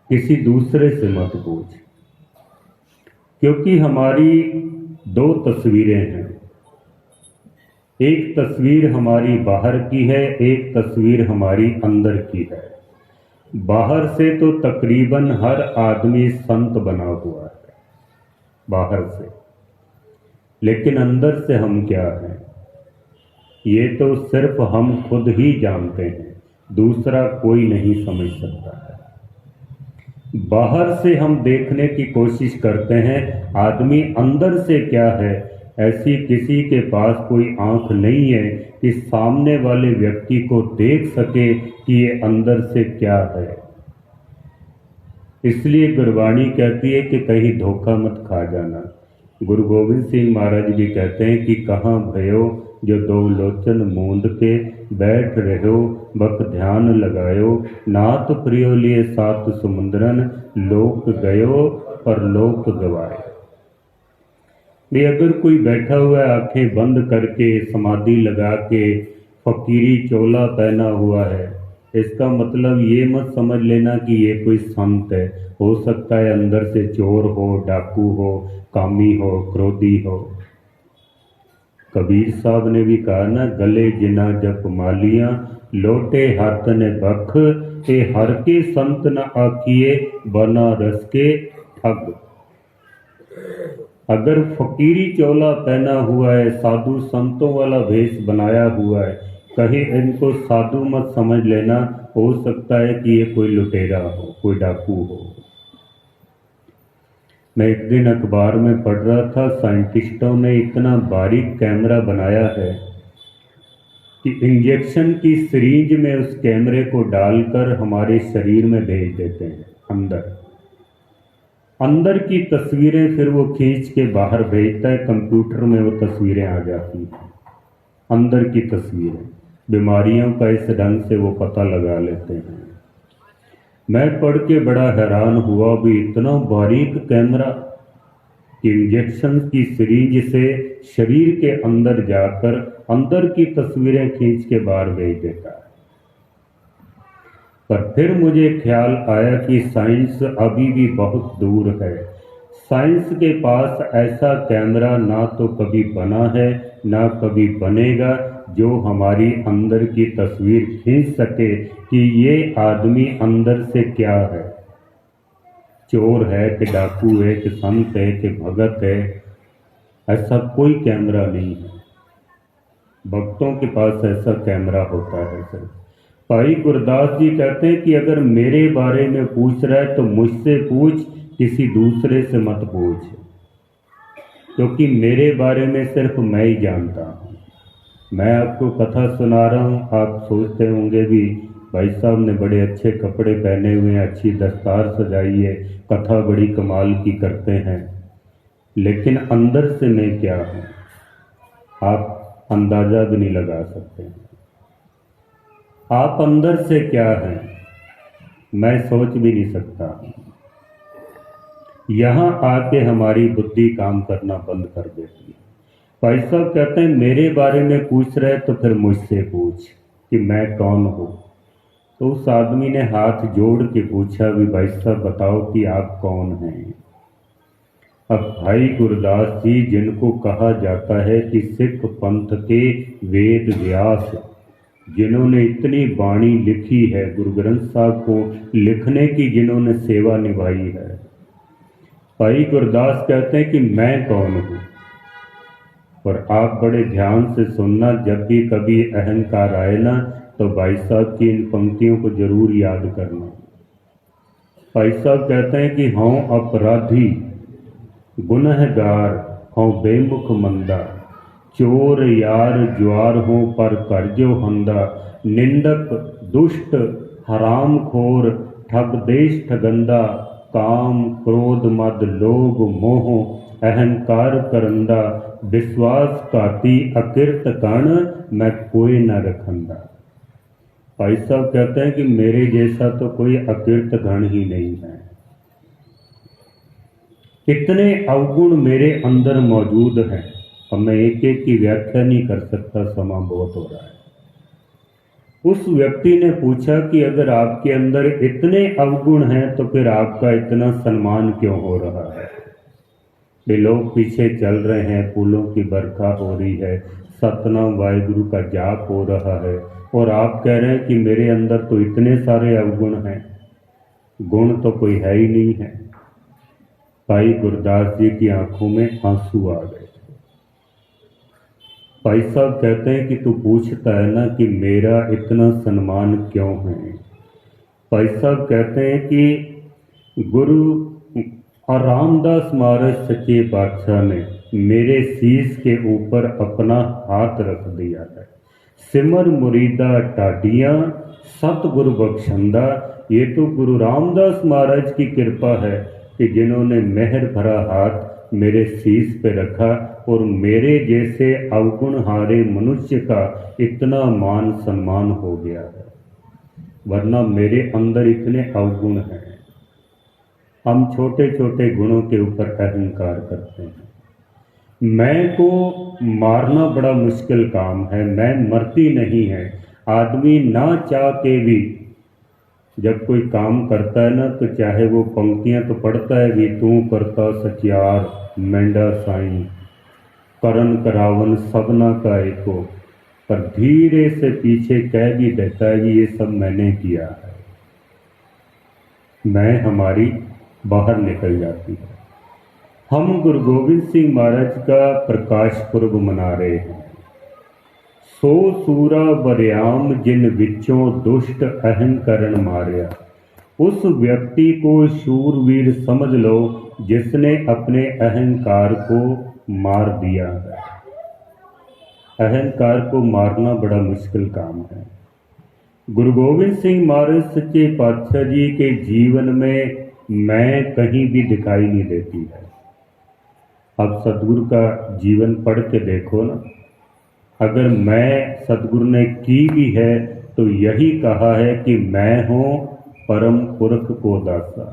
किसी दूसरे से मत पूछ। क्योंकि हमारी दो तस्वीरें हैं, एक तस्वीर हमारी बाहर की है, एक तस्वीर हमारी अंदर की है। बाहर से तो तकरीबन हर आदमी संत बना हुआ है बाहर से, लेकिन अंदर से हम क्या हैं ये तो सिर्फ हम खुद ही जानते हैं, दूसरा कोई नहीं समझ सकता है। बाहर से हम देखने की कोशिश करते हैं आदमी अंदर से क्या है, ऐसी किसी के पास कोई आंख नहीं है कि सामने वाले व्यक्ति को देख सके कि ये अंदर से क्या है। इसलिए गुरबाणी कहती है कि कहीं धोखा मत खा जाना। गुरु गोविंद सिंह महाराज भी कहते हैं कि कहाँ भयो जो दो लोचन मूंद के बैठ रहो, बक ध्यान लगायो, नाथ प्रियो लिए सात समुद्रन, लोक गयो पर लोक गवाए। भी अगर कोई बैठा हुआ है आंखें बंद करके समाधि लगा के फकीरी चोला पहना हुआ है, इसका मतलब ये मत समझ लेना कि ये कोई संत है। हो सकता है अंदर से चोर हो, डाकू हो, कामी हो, क्रोधी हो। कबीर साहब ने भी कहा ना, गले जिना जप मालियां, लोटे हाथ ने बख, ते हर के संत न आखिए, बना रस के ठग। अगर फकीरी चोला पहना हुआ है, साधु संतों वाला भेष बनाया हुआ है, कहीं इनको साधु मत समझ लेना। हो सकता है कि ये कोई लुटेरा हो, कोई डाकू हो। मैं एक दिन अखबार में पढ़ रहा था, साइंटिस्टों ने इतना बारीक कैमरा बनाया है कि इंजेक्शन की सिरिंज में उस कैमरे को डालकर हमारे शरीर में भेज देते हैं। अंदर की तस्वीरें फिर वो खींच के बाहर भेजता है, कंप्यूटर में वो तस्वीरें आ जाती हैं। अंदर की तस्वीरें, बीमारियों का इस ढंग से वो पता लगा लेते हैं। मैं पढ़ के बड़ा हैरान हुआ भी, इतना बारीक कैमरा इंजेक्शन की सिरिंज से शरीर के अंदर जाकर अंदर की तस्वीरें खींच के बाहर भेज देता है। पर फिर मुझे ख्याल आया कि साइंस अभी भी बहुत दूर है। साइंस के पास ऐसा कैमरा ना तो कभी बना है ना कभी बनेगा जो हमारी अंदर की तस्वीर खींच सके कि ये आदमी अंदर से क्या है, चोर है कि डाकू है कि संत है कि भगत है। ऐसा कोई कैमरा नहीं है। भक्तों के पास ऐसा कैमरा होता है सर। भाई गुरदास जी कहते हैं कि अगर मेरे बारे में पूछ रहा है तो मुझसे पूछ, किसी दूसरे से मत पूछ, क्योंकि मेरे बारे में सिर्फ मैं ही जानता हूँ। मैं आपको कथा सुना रहा हूँ, आप सोचते होंगे भी भाई साहब ने बड़े अच्छे कपड़े पहने हुए हैं, अच्छी दस्तार सजाई है, कथा बड़ी कमाल की करते हैं, लेकिन अंदर से मैं क्या हूँ आप अंदाजा भी नहीं लगा सकते। आप अंदर से क्या हैं मैं सोच भी नहीं सकता। यहाँ आके हमारी बुद्धि काम करना बंद कर देती है। भाई साहब कहते हैं मेरे बारे में पूछ रहे तो फिर मुझसे पूछ, कि मैं कौन हूँ। तो उस आदमी ने हाथ जोड़ के पूछा भी भाई साहब बताओ कि आप कौन हैं। अब भाई गुरदास जी, जिनको कहा जाता है कि सिख पंथ के वेद व्यास, जिन्होंने इतनी वाणी लिखी है, गुरु ग्रंथ साहब को लिखने की जिन्होंने सेवा निभाई है, भाई गुरदास कहते हैं कि मैं कौन हूँ। और आप बड़े ध्यान से सुनना, जब भी कभी अहंकार आए ना तो भाई साहब की इन पंक्तियों को जरूर याद करना। भाई साहब कहते हैं कि हूँ अपराधी गुनहगार, हूँ बेमुख मंदा, चोर यार ज्वार हूँ पर कर जो हंदा, निंदक दुष्ट हराम खोर, ठग देश ठगंदा, काम क्रोध मद लोभ मोह, अहंकार करंदा, विश्वास घाती अकिरत कण, मैं कोई न रखंदा। भाई साहब कहते हैं कि मेरे जैसा तो कोई अकिरत गण ही नहीं है। कितने अवगुण मेरे अंदर मौजूद हैं, अब मैं एक एक की व्याख्या नहीं कर सकता, समा बहुत हो रहा है। उस व्यक्ति ने पूछा कि अगर आपके अंदर इतने अवगुण हैं तो फिर आपका इतना सम्मान क्यों हो रहा है। वे लोग पीछे चल रहे हैं, फूलों की बरखा हो रही है, सतनाम वाहिगुरु का जाप हो रहा है, और आप कह रहे हैं कि मेरे अंदर तो इतने सारे अवगुण हैं, गुण तो कोई है ही नहीं है। भाई गुरदास जी की आंखों में आंसू आ गए। भाई साहब कहते हैं कि तू पूछता है ना कि मेरा इतना सम्मान क्यों है। भाई साहब कहते हैं कि गुरु और रामदास महाराज सच्चे बादशाह ने मेरे शीश के ऊपर अपना हाथ रख दिया है। सिमर मुरीदा टाडियाँ सतगुरु बख्शंदा, ये तो गुरु रामदास महाराज की कृपा है कि जिन्होंने मेहर भरा हाथ मेरे शीश पे रखा और मेरे जैसे अवगुण हारे मनुष्य का इतना मान सम्मान हो गया है, वरना मेरे अंदर इतने अवगुण हैं। हम छोटे छोटे गुणों के ऊपर अहंकार करते हैं। मैं को मारना बड़ा मुश्किल काम है, मैं मरती नहीं है। आदमी ना चाह के भी जब कोई काम करता है ना तो चाहे वो पंक्तियां तो पढ़ता है भी, तू करता सचियार मेंढा साईं, करन करावन सबना का एको, पर धीरे से पीछे कह भी देता है कि ये सब मैंने किया है। मैं हमारी बाहर निकल जाती है। हम गुरु गोविंद सिंह महाराज का प्रकाश पुरब मना रहे हैं। सो सूरा बरियाम जिन विचों दुष्ट अहंकरण मारिया, उस व्यक्ति को शूरवीर समझ लो जिसने अपने अहंकार को मार दिया है। अहंकार को मारना बड़ा मुश्किल काम है। गुरु गोविंद सिंह महाराज सच्चे पातशाह जी के जीवन में मैं कहीं भी दिखाई नहीं देती है। अब सतगुरु का जीवन पढ़ के देखो ना, अगर मैं सतगुरु ने की भी है तो यही कहा है कि मैं हूँ परम पुरख को दासा,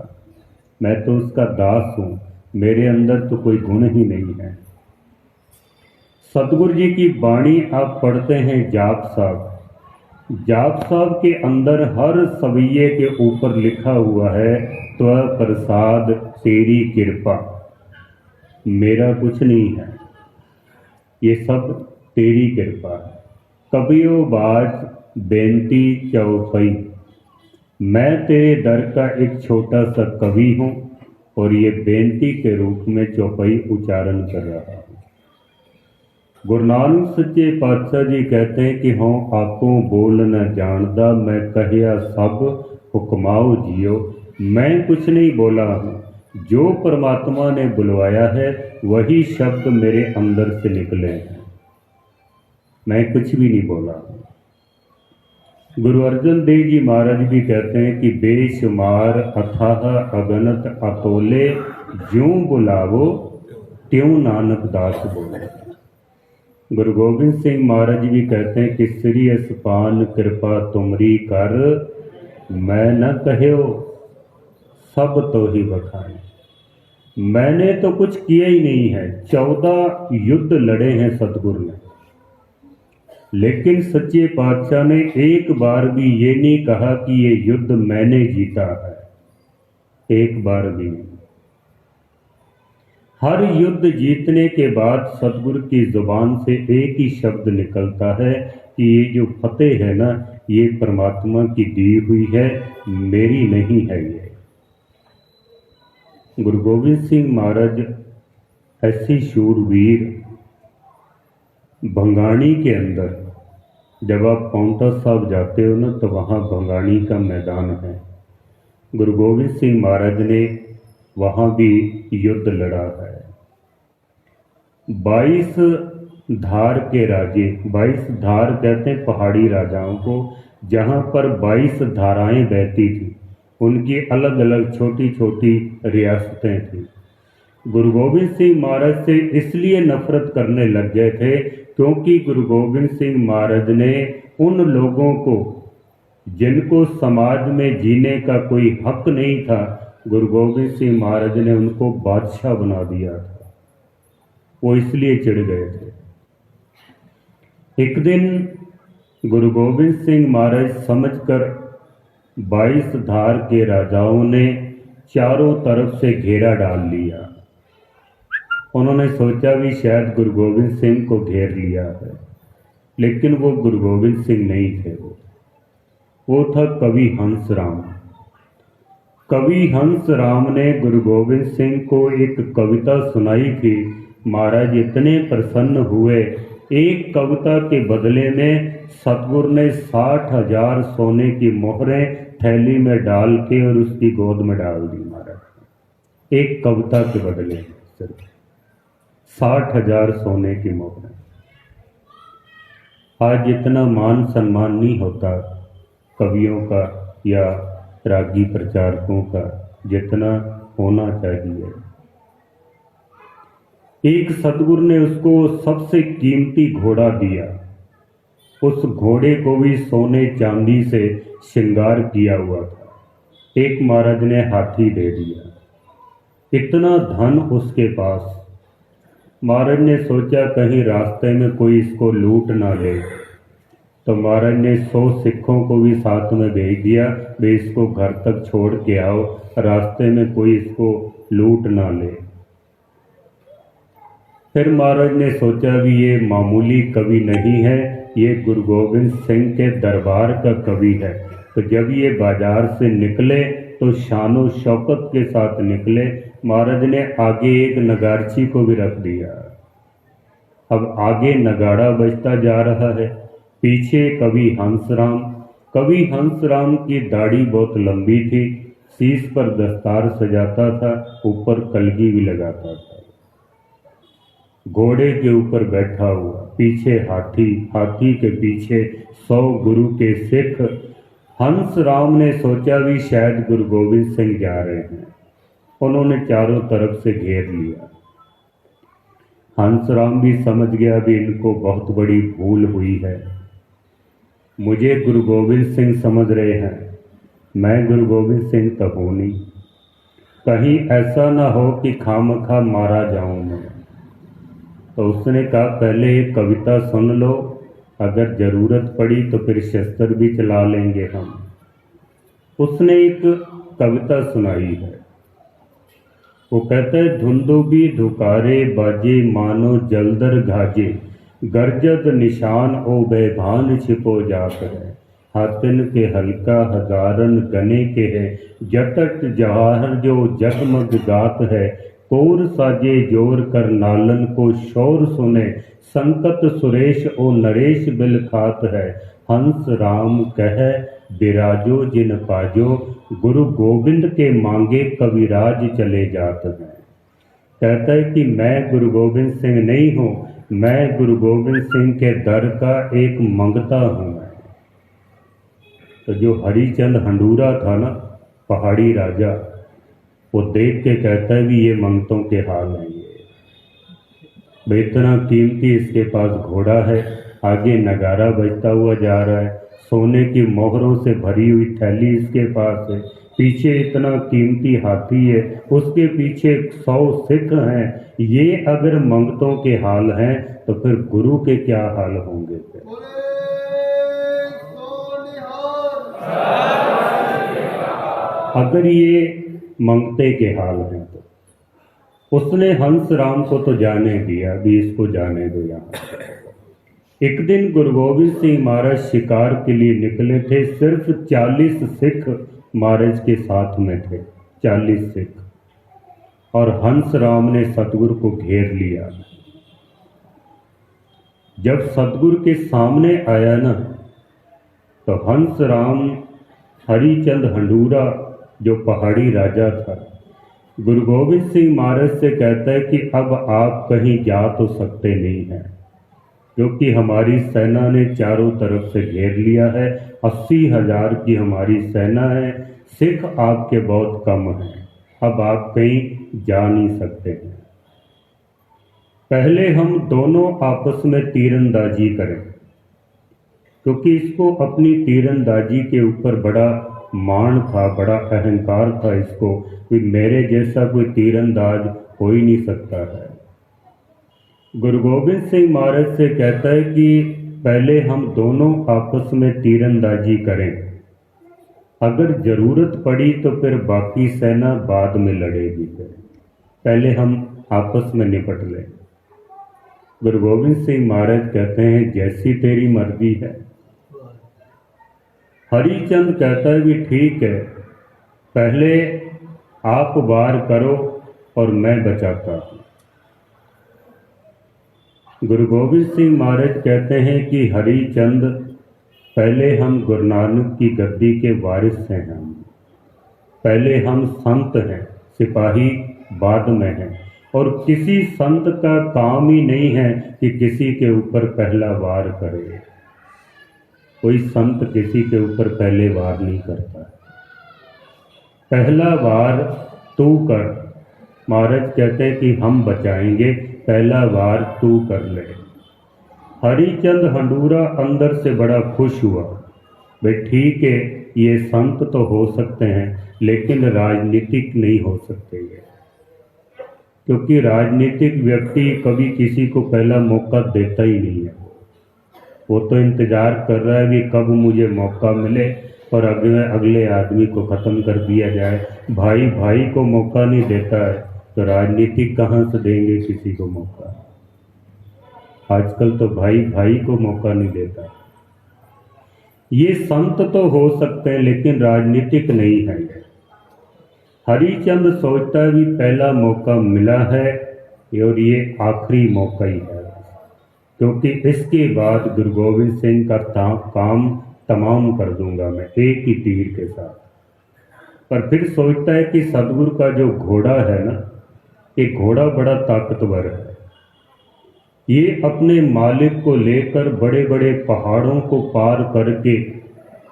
मैं तो उसका दास हूँ, मेरे अंदर तो कोई गुण ही नहीं है। सतगुरु जी की वाणी आप पढ़ते हैं जाप साहब, जाप साहब के अंदर हर सवैये के ऊपर लिखा हुआ है त्व प्रसाद तेरी कृपा, मेरा कुछ नहीं है, ये सब तेरी कृपा है। कबियो बाज बेनती चौपई, मैं तेरे दर का एक छोटा सा कवि हूँ और ये बेनती के रूप में चौपाई उच्चारण कर रहा हूँ। गुरु नानक सच्चे पातशाह जी कहते हैं कि हाँ आपो बोल न जानदा, मैं कहिया सब हुक्माओ जियो, मैं कुछ नहीं बोला हूँ, जो परमात्मा ने बुलवाया है वही शब्द मेरे अंदर से निकले हैं, मैं कुछ भी नहीं बोला हूँ। गुरु अर्जन देव जी महाराज भी कहते हैं कि बेशुमार अथाह अगनत अतोले, ज्यों बुलावो त्यों नानक दास बोले। गुरु गोविंद सिंह महाराज भी कहते हैं कि श्री असपान कृपा तुमरी कर, मैं न कहो सब तो ही बखाए। मैंने तो कुछ किया ही नहीं है। 14 युद्ध लड़े हैं सतगुरु ने, लेकिन सच्चे पातशाह ने एक बार भी ये नहीं कहा कि ये युद्ध मैंने जीता है, एक बार भी नहीं। हर युद्ध जीतने के बाद सतगुरु की जुबान से एक ही शब्द निकलता है कि ये जो फतेह है ना, ये परमात्मा की दी हुई है, मेरी नहीं है। ये गुरु गोविंद सिंह महाराज ऐसे शूरवीर, भंगाणी के अंदर जब आप पांवटा साहब जाते हो ना, तो वहाँ भंगाणी का मैदान है। गुरु गोविंद सिंह महाराज ने वहाँ भी युद्ध लड़ा है। 22 धार के राजे, 22 धार कहते हैं पहाड़ी राजाओं को, जहाँ पर 22 धाराएं बहती थी, उनकी अलग अलग छोटी छोटी रियासतें थी। गुरु गोविंद सिंह महाराज से इसलिए नफरत करने लग गए थे क्योंकि गुरु गोविंद सिंह महाराज ने उन लोगों को जिनको समाज में जीने का कोई हक नहीं था, गुरु गोविंद सिंह महाराज ने उनको बादशाह बना दिया था। वो इसलिए चिढ़ गए थे। एक दिन गुरु गोविंद सिंह महाराज समझकर 22 धार के राजाओं ने चारों तरफ से घेरा डाल लिया। उन्होंने सोचा भी शायद गुरु गोविंद सिंह को घेर लिया है, लेकिन वो गुरु गोविंद सिंह नहीं थे। वो था कवि हंसराम। कवि हंसराम ने गुरु गोविंद सिंह को एक कविता सुनाई थी। महाराज इतने प्रसन्न हुए, एक कविता के बदले में सतगुरु ने 60,000 सोने की मोहरें थैली में डाल के और उसकी गोद में डाल दी। महाराज एक कविता के बदले सिर्फ 60,000 सोने की मोहरें। आज इतना मान सम्मान नहीं होता कवियों का या रागी प्रचारकों का जितना होना चाहिए। एक सतगुरु ने उसको सबसे कीमती घोड़ा दिया, उस घोड़े को भी सोने चांदी से श्रृंगार किया हुआ था। एक महाराज ने हाथी दे दिया, इतना धन उसके पास। महाराज ने सोचा कहीं रास्ते में कोई इसको लूट ना ले, तो महाराज ने 100 सिखों को भी साथ में भेज दिया, वे इसको घर तक छोड़ के आओ, रास्ते में कोई इसको लूट ना ले। फिर महाराज ने सोचा भी ये मामूली कवि नहीं है, ये गुरु गोविंद सिंह के दरबार का कवि है। तो जब ये बाजार से निकले तो शानो शौकत के साथ निकले। महाराज ने आगे एक नगारची को भी रख दिया। अब आगे नगाड़ा बजता जा रहा है, पीछे कवि हंसराम। कवि हंसराम की दाढ़ी बहुत लंबी थी, शीश पर दस्तार सजाता था, ऊपर कलगी भी लगाता था। घोड़े के ऊपर बैठा हुआ, पीछे हाथी, हाथी के पीछे 100 गुरु के सिख। हंसराम ने सोचा भी शायद गुरु गोविंद सिंह जा रहे हैं। उन्होंने चारों तरफ से घेर लिया। हंसराम भी समझ गया भी इनको बहुत बड़ी भूल हुई है, मुझे गुरु गोविंद सिंह समझ रहे हैं, मैं गुरु गोविंद सिंह तो हूँ नहीं, कहीं ऐसा ना हो कि खामखा मारा जाऊं मैं। तो उसने कहा पहले एक कविता सुन लो, अगर जरूरत पड़ी तो फिर शस्त्र भी चला लेंगे हम। उसने एक कविता सुनाई है। वो कहता है धुंदुबी धुकारे बाजे मानो जलदर घाजे, गर्जद निशान ओ बेभान छिपो जात है, हाथिन के हल्का हजारन गने के है, जटट जवाहर जो जगमग गात है, कोर साजे जोर कर नालन को शोर सुने, संकट सुरेश ओ नरेश बिल खात है, हंस राम कह बिराजो जिन पाजो, गुरु गोविंद के मांगे कविराज चले जात हैं। कहता है कि मैं गुरु गोविंद सिंह नहीं हूँ, मैं गुरु गोविंद सिंह के दर का एक मंगता हूँ मैं। तो जो हरिचंद हंडूरा था ना, पहाड़ी राजा, वो देख के कहता है भी ये मंगतों के हाल हैं। ये इतना कीमती इसके पास घोड़ा है, आगे नगारा बजता हुआ जा रहा है, सोने की मोहरों से भरी हुई थैली इसके पास है, पीछे इतना कीमती हाथी है, उसके पीछे 100 सिख हैं। ये अगर मंगतों के हाल हैं तो फिर गुरु के क्या हाल होंगे फिर। बोले सोनिहार। अगर ये मंगते के हाल हैं तो उसने हंस राम को तो जाने दिया, भी इसको जाने दो यहाँ। एक दिन गुरु गोविंद सिंह महाराज शिकार के लिए निकले थे। सिर्फ 40 सिख महाराज के साथ में थे, 40 सिख। और हंस राम ने सतगुरु को घेर लिया। जब सतगुरु के सामने आया ना, तो हंस राम हरिचंद हंडूरा जो पहाड़ी राजा था, गुरु गोविंद सिंह महाराज से कहता है कि अब आप कहीं जा तो सकते नहीं हैं, क्योंकि हमारी सेना ने चारों तरफ से घेर लिया है। 80,000 की हमारी सेना है, सिख आपके बहुत कम हैं, अब आप कहीं जा नहीं सकते हैं। पहले हम दोनों आपस में तीरंदाजी करें, क्योंकि इसको अपनी तीरंदाजी के ऊपर बड़ा मान था, बड़ा अहंकार था इसको, कि मेरे जैसा कोई तीरंदाज हो ही नहीं सकता है। गुरु गोविंद सिंह महाराज से कहता है कि पहले हम दोनों आपस में तीरंदाजी करें, अगर जरूरत पड़ी तो फिर बाकी सेना बाद में लड़ेगी, पहले हम आपस में निपट लें। गुरु गोविंद सिंह महाराज कहते हैं जैसी तेरी मर्जी है। हरिचंद कहता है भी ठीक है, पहले आप वार करो और मैं बचाता हूं। गुरु गोविंद सिंह महाराज कहते हैं कि हरिचंद, पहले हम गुरु नानक की गद्दी के वारिस हैं, हम पहले हम संत हैं, सिपाही बाद में हैं। और किसी संत का काम ही नहीं है कि किसी के ऊपर पहला वार करे। कोई संत किसी के ऊपर पहले वार नहीं करता। पहला वार तू कर। महाराज कहते हैं कि हम बचाएंगे, पहला वार तू कर ले। हरिचंद हंडूरा अंदर से बड़ा खुश हुआ, भाई ठीक है, ये संत तो हो सकते हैं लेकिन राजनीतिक नहीं हो सकते ये, क्योंकि राजनीतिक व्यक्ति कभी किसी को पहला मौका देता ही नहीं है। वो तो इंतजार कर रहा है कि कब मुझे मौका मिले और अगले आदमी को ख़त्म कर दिया जाए। भाई भाई को मौका नहीं देता है तो राजनीतिक कहाँ से देंगे किसी को मौका। आजकल तो भाई भाई को मौका नहीं देता। ये संत तो हो सकते हैं लेकिन राजनीतिक नहीं है। हरिचंद सोचता है भी पहला मौका मिला है और ये आखिरी मौका ही है, क्योंकि इसके बाद गुरु गोविंद सिंह का काम तमाम कर दूंगा मैं एक ही तीर के साथ। पर फिर सोचता है कि सतगुरु का जो घोड़ा है ना, ये घोड़ा बड़ा ताकतवर है, ये अपने मालिक को लेकर बड़े बड़े पहाड़ों को पार करके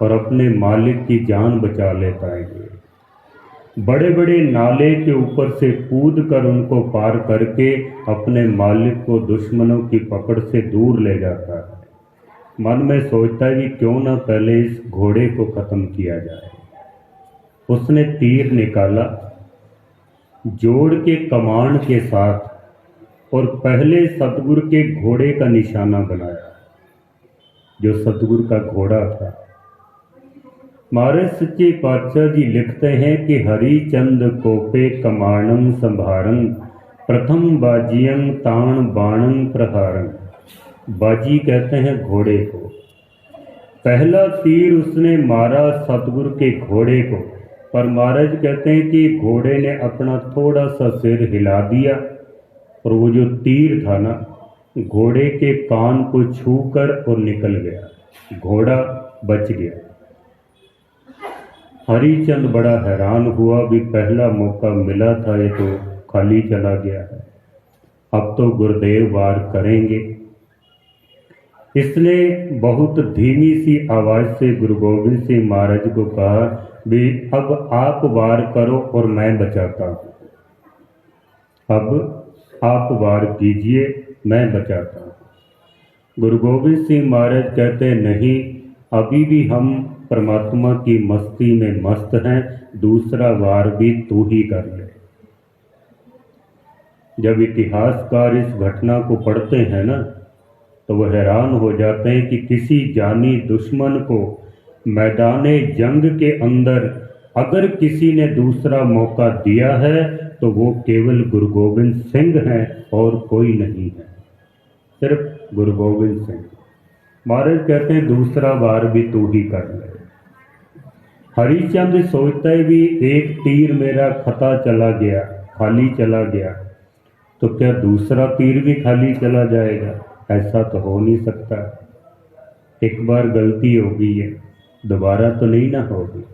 और अपने मालिक की जान बचा लेता है। बड़े बड़े नाले के ऊपर से कूद कर उनको पार करके अपने मालिक को दुश्मनों की पकड़ से दूर ले जाता है। मन में सोचता है कि क्यों ना पहले इस घोड़े को खत्म किया जाए। उसने तीर निकाला जोड़ के कमान के साथ और पहले सतगुरु के घोड़े का निशाना बनाया, जो सतगुरु का घोड़ा था। महाराज सच्चे पातशाह जी लिखते हैं कि हरिचंद कोपे कमाणम संभारं प्रथम बाजियं ताण बाणं प्रहारं। बाजी कहते हैं घोड़े को। पहला तीर उसने मारा सतगुरु के घोड़े को, पर महाराज कहते हैं कि घोड़े ने अपना थोड़ा सा सिर हिला दिया और वो जो तीर था ना, घोड़े के कान को छूकर और निकल गया, घोड़ा बच गया। हरिचंद बड़ा हैरान हुआ, भी पहला मौका मिला था ये तो खाली चला गया है, अब तो गुरुदेव वार करेंगे। इसने बहुत धीमी सी आवाज से गुरु गोविंद सिंह महाराज को कहा, भी अब आप वार करो और मैं बचाता हूँ, अब आप वार कीजिए मैं बचाता हूँ। गुरु गोविंद सिंह महाराज कहते नहीं, अभी भी हम परमात्मा की मस्ती में मस्त हैं, दूसरा वार भी तू ही कर ले। जब इतिहासकार इस घटना को पढ़ते हैं ना, तो वह हैरान हो जाते हैं कि किसी जानी दुश्मन को मैदाने जंग के अंदर अगर किसी ने दूसरा मौका दिया है तो वो केवल गुरु गोविंद सिंह हैं और कोई नहीं है, सिर्फ गुरु गोविंद सिंह। महाराज कहते हैं दूसरा वार भी तू ही कर ले। हरिचंद सोचते भी एक तीर मेरा खता चला गया, खाली चला गया, तो क्या दूसरा तीर भी खाली चला जाएगा? ऐसा तो हो नहीं सकता। एक बार गलती हो गई है, दोबारा तो नहीं ना होगी।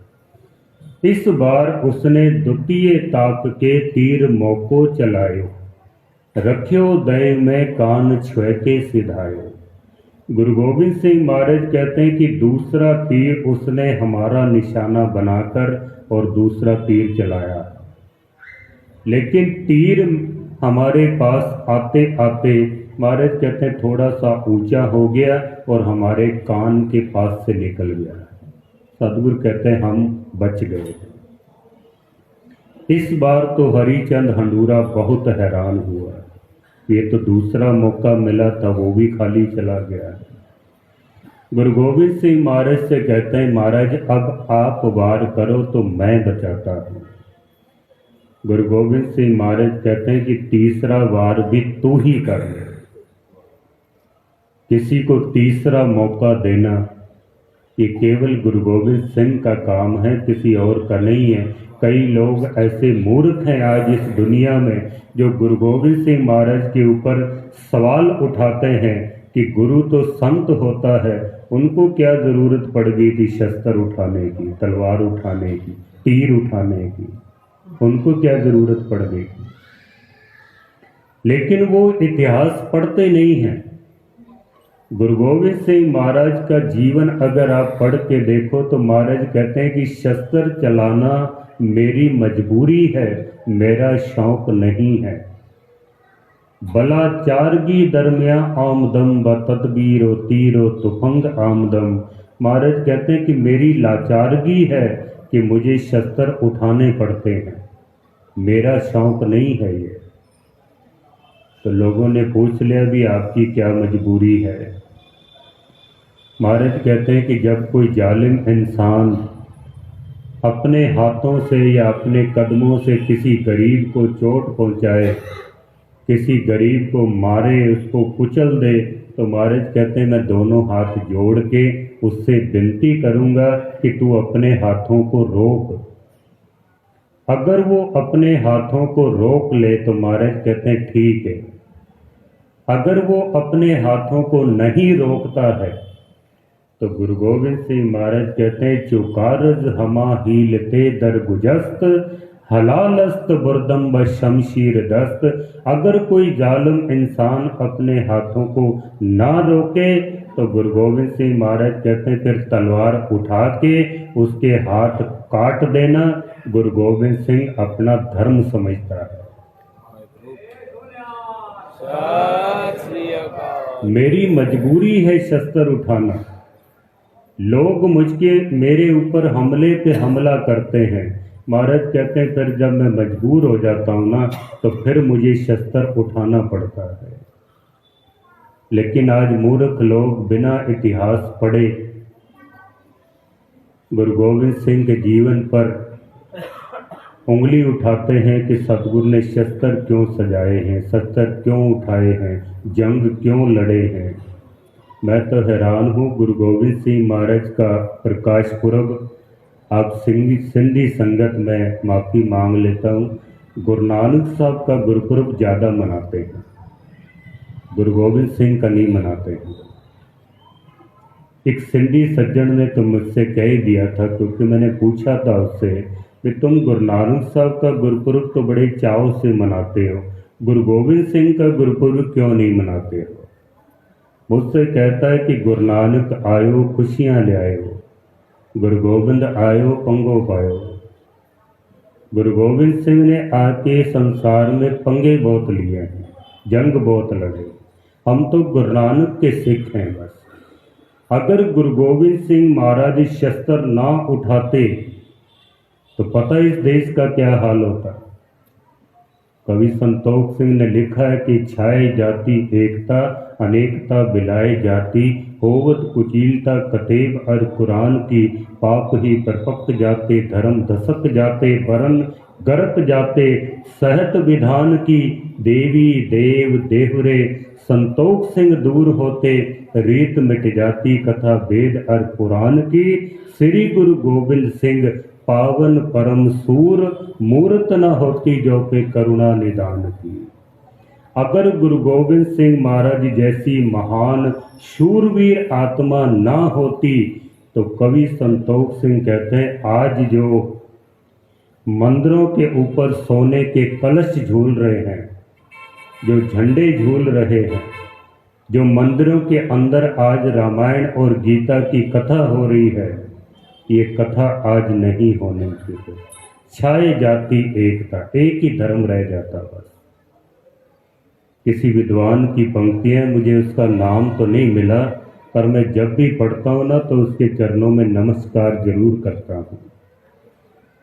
इस बार उसने द्वितीय ताक के तीर मौको चलायो, रख्यो दय में कान छुएके सिधायो। गुरु गोविंद सिंह महाराज कहते हैं कि दूसरा तीर उसने हमारा निशाना बनाकर और दूसरा तीर चलाया, लेकिन तीर हमारे पास आते आते महाराज कहते हैं थोड़ा सा ऊंचा हो गया और हमारे कान के पास से निकल गया। सदगुरु कहते हैं हम बच गए। इस बार तो हरिचंद हंडूरा बहुत हैरान हुआ, ये तो दूसरा मौका मिला था वो भी खाली चला गया। गुरु गोविंद सिंह महाराज से कहते हैं महाराज अब आप वार करो तो मैं बचाता हूँ। गुरु गोविंद सिंह महाराज कहते हैं कि तीसरा वार भी तू ही कर ले। किसी को तीसरा मौका देना ये केवल गुरु गोविंद सिंह का काम है, किसी और का नहीं है। कई लोग ऐसे मूर्ख हैं आज इस दुनिया में जो गुरु गोविंद सिंह महाराज के ऊपर सवाल उठाते हैं कि गुरु तो संत होता है, उनको क्या जरूरत पड़ गई थी शस्त्र उठाने की, तलवार उठाने की, तीर उठाने की, उनको क्या जरूरत पड़ गई। लेकिन वो इतिहास पढ़ते नहीं हैं। गुरु गोविंद सिंह महाराज का जीवन अगर आप पढ़ के देखो तो महाराज कहते हैं कि शस्त्र चलाना मेरी मजबूरी है, मेरा शौक नहीं है। भला चारगी दरमिया आमदम व तदबीरो तीरो तुफंग आमदम। महाराज कहते हैं कि मेरी लाचारगी है कि मुझे शस्त्र उठाने पड़ते हैं, मेरा शौक नहीं है ये। तो लोगों ने पूछ लिया भी आपकी क्या मजबूरी है। महाराज कहते हैं कि जब कोई जालिम इंसान अपने हाथों से या अपने कदमों से किसी गरीब को चोट पहुंचाए, किसी गरीब को मारे, उसको कुचल दे, तो महाराज कहते हैं मैं दोनों हाथ जोड़ के उससे विनती करूंगा कि तू अपने हाथों को रोक। अगर वो अपने हाथों को रोक ले तो महाराज कहते हैं ठीक है। अगर वो अपने हाथों को नहीं रोकता है तो गुरु गोविंद सिंह महाराज कहते हैं चुकारज हमा हीलते दरगुजस्त हलालस्त बुरदम व शमशीर दस्त। अगर कोई जालिम इंसान अपने हाथों को ना रोके तो गुरु गोविंद सिंह महाराज कहते हैं फिर तलवार उठा के उसके हाथ काट देना। गुरु गोविंद सिंह अपना धर्म समझता है। मेरी मजबूरी है शस्त्र उठाना। लोग मेरे ऊपर हमले पे हमला करते हैं। महाराज कहते हैं फिर जब मैं मजबूर हो जाता हूँ ना तो फिर मुझे शस्त्र उठाना पड़ता है। लेकिन आज मूर्ख लोग बिना इतिहास पढ़े गुरु गोविंद सिंह के जीवन पर उंगली उठाते हैं कि सतगुरु ने शस्त्र क्यों सजाए हैं, शस्त्र क्यों उठाए हैं, जंग क्यों लड़े हैं। मैं तो हैरान हूँ। गुरु गोविंद सिंह महाराज का प्रकाश पुरब आप सिंधी संगत में माफ़ी मांग लेता हूँ, गुरु नानक साहब का गुरुपुरब ज़्यादा मनाते हैं, गुरु गोविंद सिंह का नहीं मनाते हैं। एक सिंधी सज्जन ने तो मुझसे कह ही दिया था, क्योंकि मैंने पूछा था उससे कि तुम गुरु नानक साहब का गुरुपुरब तो बड़े चाव से मनाते हो, गुरु गोविंद सिंह का गुरुपुरब क्यों नहीं मनाते हो। मुझसे कहता है कि गुरु नानक आयो खुशियाँ ले आयो, गुरु गोविंद आयो पंगो पायो। गुरु गोविंद सिंह ने आके संसार में पंगे बहुत लिए हैं, जंग बहुत लड़े। हम तो गुरु नानक के सिख हैं बस। अगर गुरु गोविंद सिंह महाराज शस्त्र ना उठाते तो पता इस देश का क्या हाल होता। कवि संतोष सिंह ने लिखा है कि छाए जाति एकता अनेकता बिलाए जाति होवत कुचीलता कतेब अर कुरान की पाप ही परपक्त जाते धर्म दशक जाते वरन गरत जाते सहत विधान की देवी देव देवरे संतोष सिंह दूर होते रीत मिट जाती कथा वेद अर पुराण की श्री गुरु गोविंद सिंह पावन परम सूर मूर्त न होती जो पे करुणा निदान की। अगर गुरु गोविंद सिंह महाराज जैसी महान शूरवीर आत्मा ना होती तो कवि संतोष सिंह कहते हैं आज जो मंदिरों के ऊपर सोने के कलश झूल रहे हैं, जो झंडे झूल रहे हैं, जो मंदिरों के अंदर आज रामायण और गीता की कथा हो रही है, ये कथा आज नहीं होने चाहिए। छाए जाती एकता, एक ही धर्म रह जाता बस। किसी विद्वान की पंक्तियां, मुझे उसका नाम तो नहीं मिला, पर मैं जब भी पढ़ता हूँ ना तो उसके चरणों में नमस्कार जरूर करता हूँ।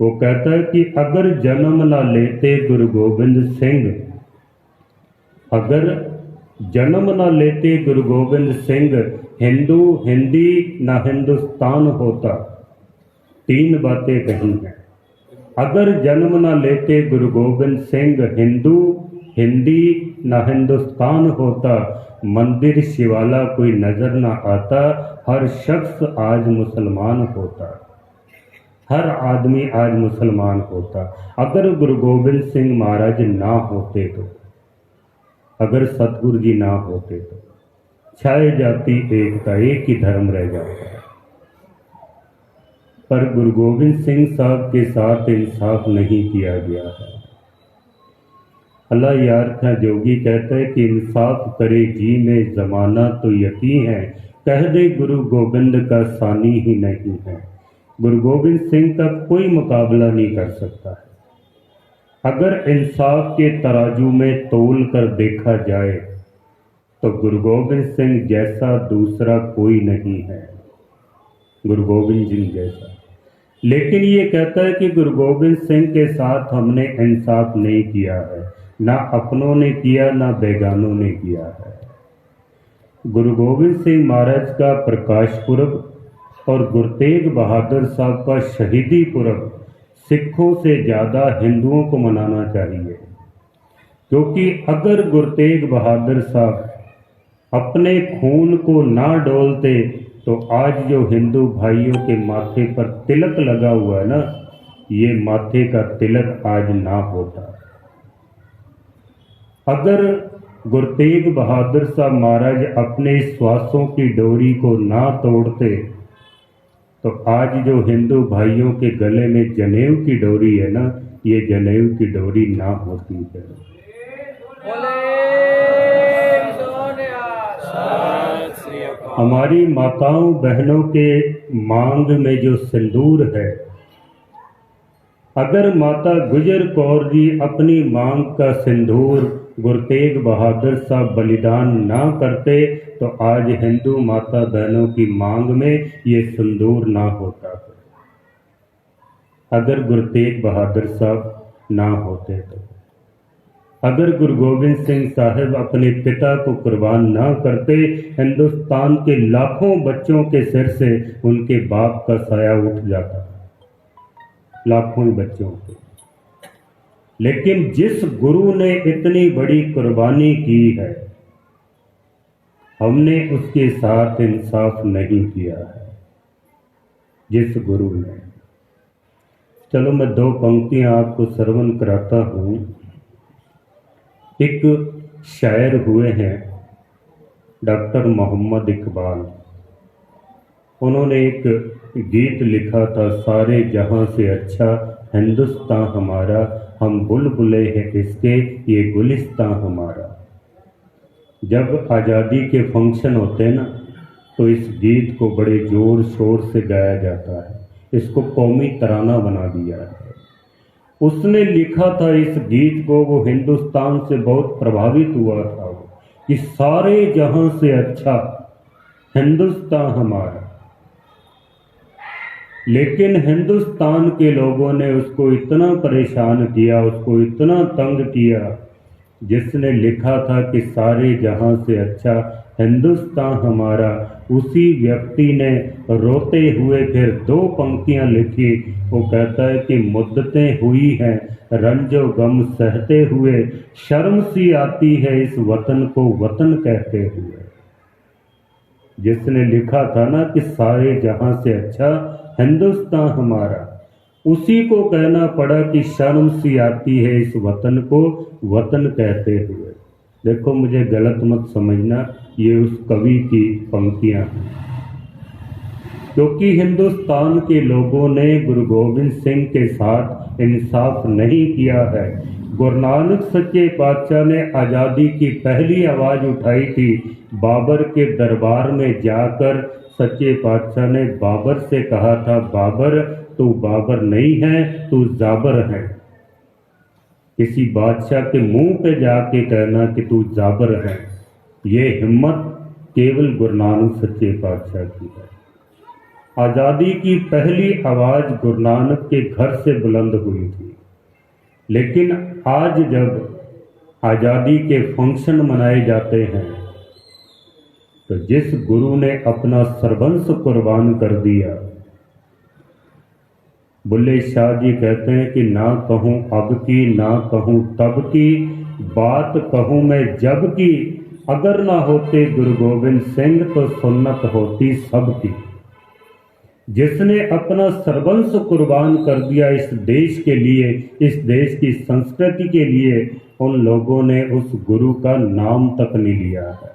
वो कहता है कि अगर जन्म ना लेते गुरु गोविंद सिंह, अगर जन्म ना लेते गुरु गोविंद सिंह, हिंदू हिंदी ना हिंदुस्तान होता। तीन बातें कही हैं। अगर जन्म ना लेते गुरु गोविंद सिंह, हिंदू हिंदी ना हिंदुस्तान होता। मंदिर शिवाला कोई नजर ना आता, हर शख्स आज मुसलमान होता, हर आदमी आज मुसलमान होता। अगर गुरु गोविंद सिंह महाराज ना होते तो, अगर सतगुरु जी ना होते तो छाए जाती एकता, एक ही धर्म रह जाता है। पर गुरु गोविंद सिंह साहब के साथ इंसाफ नहीं किया गया है। अल्लाह यार था जोगी कहता है कि इंसाफ करे जी में जमाना तो यकीन है, कह दे गुरु गोविंद का सानी ही नहीं है। गुरु गोविंद सिंह का कोई मुकाबला नहीं कर सकता है। अगर इंसाफ के तराजू में तोल कर देखा जाए तो गुरु गोविंद सिंह जैसा दूसरा कोई नहीं है, गुरु गोविंद जी जैसा। लेकिन ये कहता है कि गुरु गोविंद सिंह के साथ हमने इंसाफ नहीं किया है, ना अपनों ने किया ना बेगानों ने किया है। गुरु गोविंद सिंह महाराज का प्रकाश पुरब और गुरु तेग बहादुर साहब का शहीदी पुरब सिखों से ज़्यादा हिंदुओं को मनाना चाहिए, क्योंकि अगर गुरु तेग बहादुर साहब अपने खून को ना डोलते तो आज जो हिंदू भाइयों के माथे पर तिलक लगा हुआ है ना, ये माथे का तिलक आज ना होता। अगर गुरु तेग बहादुर साहब महाराज अपने श्वासों की डोरी को ना तोड़ते तो आज जो हिंदू भाइयों के गले में जनेऊ की डोरी है ना, ये जनेऊ की डोरी ना होती है। हमारी माताओं बहनों के मांग में जो सिंदूर है, अगर माता गुजर कौर जी अपनी मांग का सिंदूर गुरु तेग बहादुर साहब बलिदान ना करते तो आज हिंदू माता बहनों की मांग में ये सिंदूर ना होता। अगर गुरु तेग बहादुर साहब ना होते तो, अगर गुरु गोविंद सिंह साहब अपने पिता को कुर्बान ना करते, हिंदुस्तान के लाखों बच्चों के सिर से उनके बाप का साया उठ जाता, लाखों बच्चों के। लेकिन जिस गुरु ने इतनी बड़ी कुर्बानी की है, हमने उसके साथ इंसाफ नहीं किया है। जिस गुरु ने, चलो मैं दो पंक्तियां आपको श्रवण कराता हूँ। एक शायर हुए हैं डॉक्टर मोहम्मद इकबाल, उन्होंने एक गीत लिखा था, सारे जहां से अच्छा हिंदुस्तान हमारा, हम बुलबुले हैं इसके ये गुलिस्तान हमारा। जब आज़ादी के फंक्शन होते हैं ना तो इस गीत को बड़े ज़ोर शोर से गाया जाता है, इसको कौमी तराना बना दिया है। उसने लिखा था इस गीत को, वो हिंदुस्तान से बहुत प्रभावित हुआ था वो, कि सारे जहां से अच्छा हिंदुस्तान हमारा। लेकिन हिंदुस्तान के लोगों ने उसको इतना परेशान किया, उसको इतना तंग किया, जिसने लिखा था कि सारे जहां से अच्छा हिंदुस्तान हमारा, उसी व्यक्ति ने रोते हुए फिर दो पंक्तियां लिखी। वो कहता है कि मुद्दतें हुई हैं रंजो गम सहते हुए, शर्म सी आती है इस वतन को वतन कहते हुए। जिसने लिखा था ना कि सारे जहां से अच्छा हिंदुस्तान हमारा, उसी को कहना पड़ा कि शर्म सी आती है इस वतन को वतन कहते हुए। देखो, मुझे गलत मत समझना, ये उस कवि की पंक्तियां हैं, क्योंकि हिंदुस्तान के लोगों ने गुरु गोविंद सिंह के साथ इंसाफ नहीं किया है। गुरु नानक सच्चे पातशाह ने आज़ादी की पहली आवाज़ उठाई थी बाबर के दरबार में जाकर। सच्चे पातशाह ने बाबर से कहा था, बाबर तू बाबर नहीं है, तू जाबर है। किसी बादशाह के मुंह पे जाके कहना कि तू जाबर है, ये हिम्मत केवल गुरु नानक सच्चे पातशाह की है। आज़ादी की पहली आवाज़ गुरु नानक के घर से बुलंद हुई थी। लेकिन आज जब आज़ादी के फंक्शन मनाए जाते हैं, तो जिस गुरु ने अपना सर्वंस कुर्बान कर दिया, बुल्ले शाह जी कहते हैं कि ना कहूँ अब की ना कहूँ तब की, बात कहूँ मैं जब की, अगर ना होते गुरु गोविंद सिंह तो सुन्नत होती सबकी। जिसने अपना सर्वंस कुर्बान कर दिया इस देश के लिए, इस देश की संस्कृति के लिए, उन लोगों ने उस गुरु का नाम तक नहीं लिया है।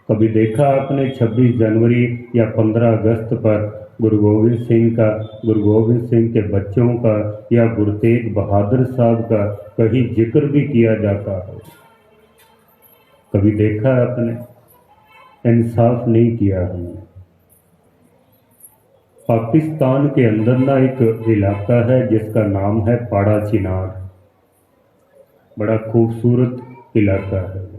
कभी देखा आपने 26 जनवरी या 15 अगस्त पर गुरु गोविंद सिंह का, गुरु गोविंद सिंह के बच्चों का या गुरु तेग बहादुर साहब का कहीं जिक्र भी किया जाता है? कभी देखा आपने? इंसाफ नहीं किया हमने। पाकिस्तान के अंदर ना एक इलाका है जिसका नाम है पाड़ा चिनार। बड़ा खूबसूरत इलाका है।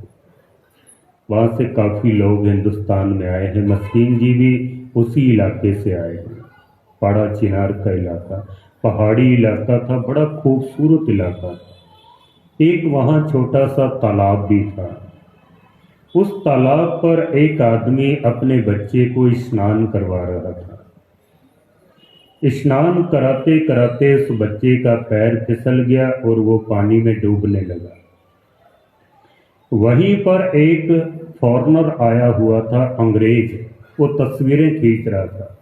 वहाँ से काफ़ी लोग हिंदुस्तान में आए हैं। मस्कीन जी भी उसी इलाके से आए हैं। पाड़ा चिनार का इलाका पहाड़ी इलाका था, बड़ा खूबसूरत इलाका था। एक वहाँ छोटा सा तालाब भी था। उस तालाब पर एक आदमी अपने बच्चे को स्नान करवा रहा था। स्नान कराते कराते उस बच्चे का पैर फिसल गया और वो पानी में डूबने लगा। वहीं पर एक फॉरेनर आया हुआ था, अंग्रेज, वो तस्वीरें खींच रहा था।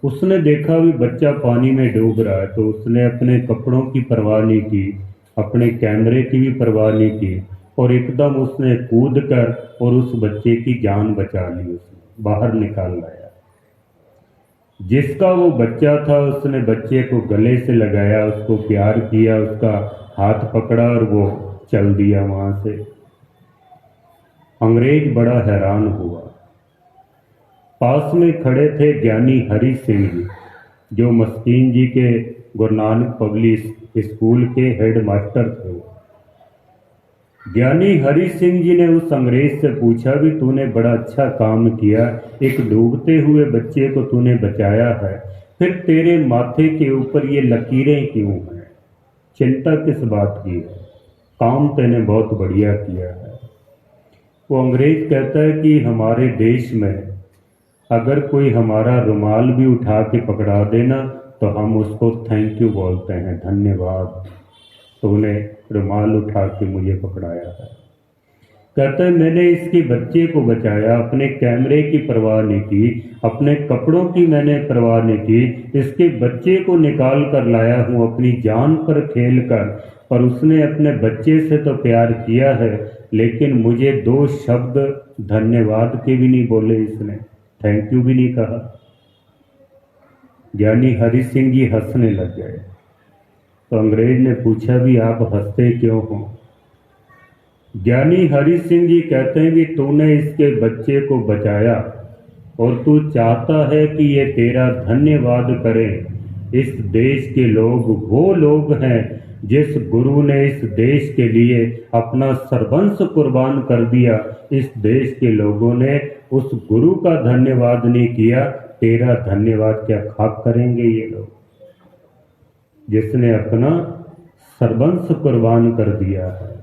उसने देखा भी बच्चा पानी में डूब रहा है, तो उसने अपने कपड़ों की परवाह नहीं की, अपने कैमरे की भी परवाह नहीं की, और एकदम उसने कूद कर और उस बच्चे की जान बचा ली। उसने बाहर निकाल लाया। जिसका वो बच्चा था, उसने बच्चे को गले से लगाया, उसको प्यार किया, उसका हाथ पकड़ा और वो चल दिया वहाँ से। अंग्रेज बड़ा हैरान हुआ। पास में खड़े थे ज्ञानी हरि सिंह जी, जो मस्कीन जी के गुरु नानक पब्लिक स्कूल के हेड मास्टर थे। ज्ञानी हरि सिंह जी ने उस अंग्रेज से पूछा भी, तूने बड़ा अच्छा काम किया, एक डूबते हुए बच्चे को तूने बचाया है, फिर तेरे माथे के ऊपर ये लकीरें क्यों हैं? चिंता किस बात की है? काम तूने बहुत बढ़िया किया है। वो अंग्रेज कहता है कि हमारे देश में अगर कोई हमारा रुमाल भी उठा के पकड़ा देना तो हम उसको थैंक यू बोलते हैं, धन्यवाद, तूने रुमाल उठा के मुझे पकड़ाया है। कहते हैं मैंने इसके बच्चे को बचाया, अपने कैमरे की परवाह नहीं की, अपने कपड़ों की मैंने परवाह नहीं की, इसके बच्चे को निकाल कर लाया हूँ अपनी जान पर खेल कर। पर उसने अपने बच्चे से तो प्यार किया है, लेकिन मुझे दो शब्द धन्यवाद के भी नहीं बोले, इसने थैंक यू भी नहीं कहा। ज्ञानी हरि सिंह जी हंसने लग गए। तो अंग्रेज ने पूछा भी, आप हंसते क्यों हो? ज्ञानी हरि सिंह जी कहते हैं कि तूने इसके बच्चे को बचाया और तू चाहता है कि ये तेरा धन्यवाद करें। इस देश के लोग वो लोग हैं जिस गुरु ने इस देश के लिए अपना सर्वंस कुर्बान कर दिया। इस देश के लोगों ने उस गुरु का धन्यवाद नहीं किया, तेरा धन्यवाद क्या खाक करेंगे ये लोग, जिसने अपना सर्वंस कुर्बान कर दिया है।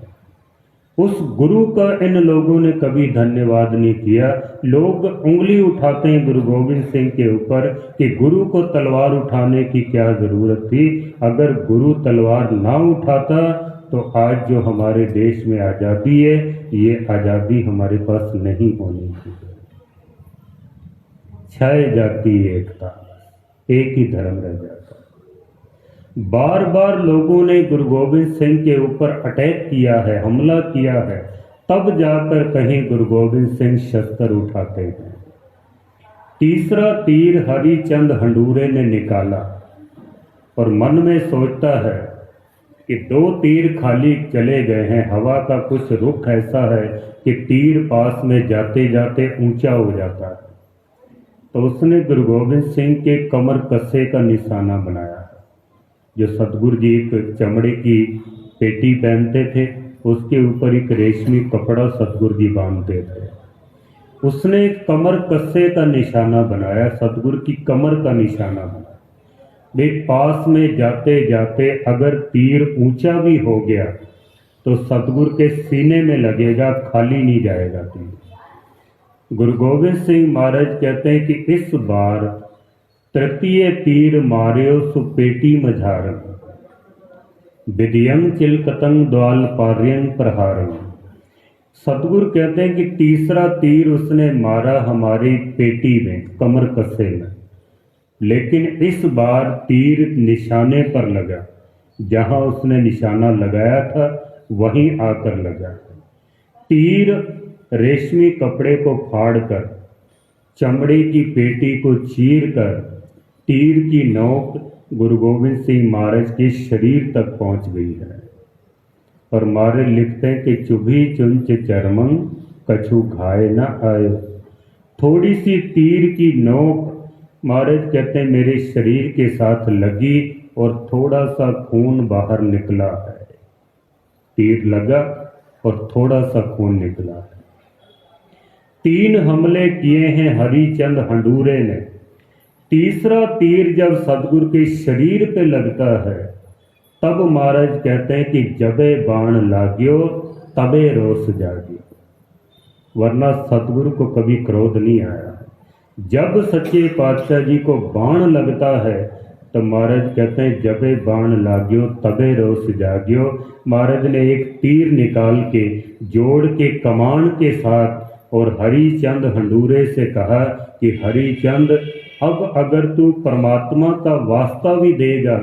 उस गुरु का इन लोगों ने कभी धन्यवाद नहीं किया। लोग उंगली उठाते हैं गुरु गोविंद सिंह के ऊपर कि गुरु को तलवार उठाने की क्या जरूरत थी। अगर गुरु तलवार ना उठाता तो आज जो हमारे देश में आज़ादी है, ये आज़ादी हमारे पास नहीं होनी थी। छह जाति एकता, एक ही धर्म रह जाता। बार बार लोगों ने गुरु गोविंद सिंह के ऊपर अटैक किया है, हमला किया है, तब जाकर कहीं गुरु गोविंद सिंह शस्त्र उठाते हैं। तीसरा तीर हरिचंद हंडूरे ने निकाला और मन में सोचता है कि दो तीर खाली चले गए हैं। हवा का कुछ रुख ऐसा है कि तीर पास में जाते जाते ऊंचा हो जाता है। तो उसने गुरु गोविंद सिंह के कमर कस्से का निशाना बनाया। जो सतगुरु जी एक चमड़े की पेटी पहनते थे, उसके ऊपर एक रेशमी कपड़ा सतगुरु जी बांधते थे। उसने कमर कस्से का निशाना बनाया, सतगुरु की कमर का निशाना बनाया। वे पास में जाते जाते अगर तीर ऊंचा भी हो गया तो सतगुरु के सीने में लगेगा, खाली नहीं जाएगा तीर। गुरु गोविंद सिंह महाराज कहते हैं कि इस बार तृतीय तीर मार्यो सुपेटी मझारम विद्यंग चिलकतंग द्वाल पार्यंग प्रहारम। सतगुरु कहते हैं कि तीसरा तीर उसने मारा हमारी पेटी में, कमर कस्से में, लेकिन इस बार तीर निशाने पर लगा। जहां उसने निशाना लगाया था वहीं आकर लगा। तीर रेशमी कपड़े को फाड़कर, चमड़े की पेटी को चीरकर, तीर की नोक गुरु गोविंद सिंह महाराज के शरीर तक पहुंच गई है। और महाराज लिखते हैं कि चुभी चुंच चरमंग कछु घाय न आयो। थोड़ी सी तीर की नोक महाराज कहते हैं मेरे शरीर के साथ लगी और थोड़ा सा खून बाहर निकला है। तीर लगा और थोड़ा सा खून निकला है। 3 हमले किए हैं हरिचंद हंडूरे ने। तीसरा तीर जब सतगुरु के शरीर पे लगता है तब महाराज कहते हैं कि जबे बाण लाग्यो तबे रोस जागियो। वरना सतगुरु को कभी क्रोध नहीं आया। जब सच्चे पातशाह जी को बाण लगता है तो महाराज कहते हैं जबे बाण लाग्यो तबे रोस जागियो। महाराज ने एक तीर निकाल के जोड़ के कमान के साथ और हरिचंद हंडूरे से कहा कि हरिचंद अब अगर तू परमात्मा का वास्ता भी देगा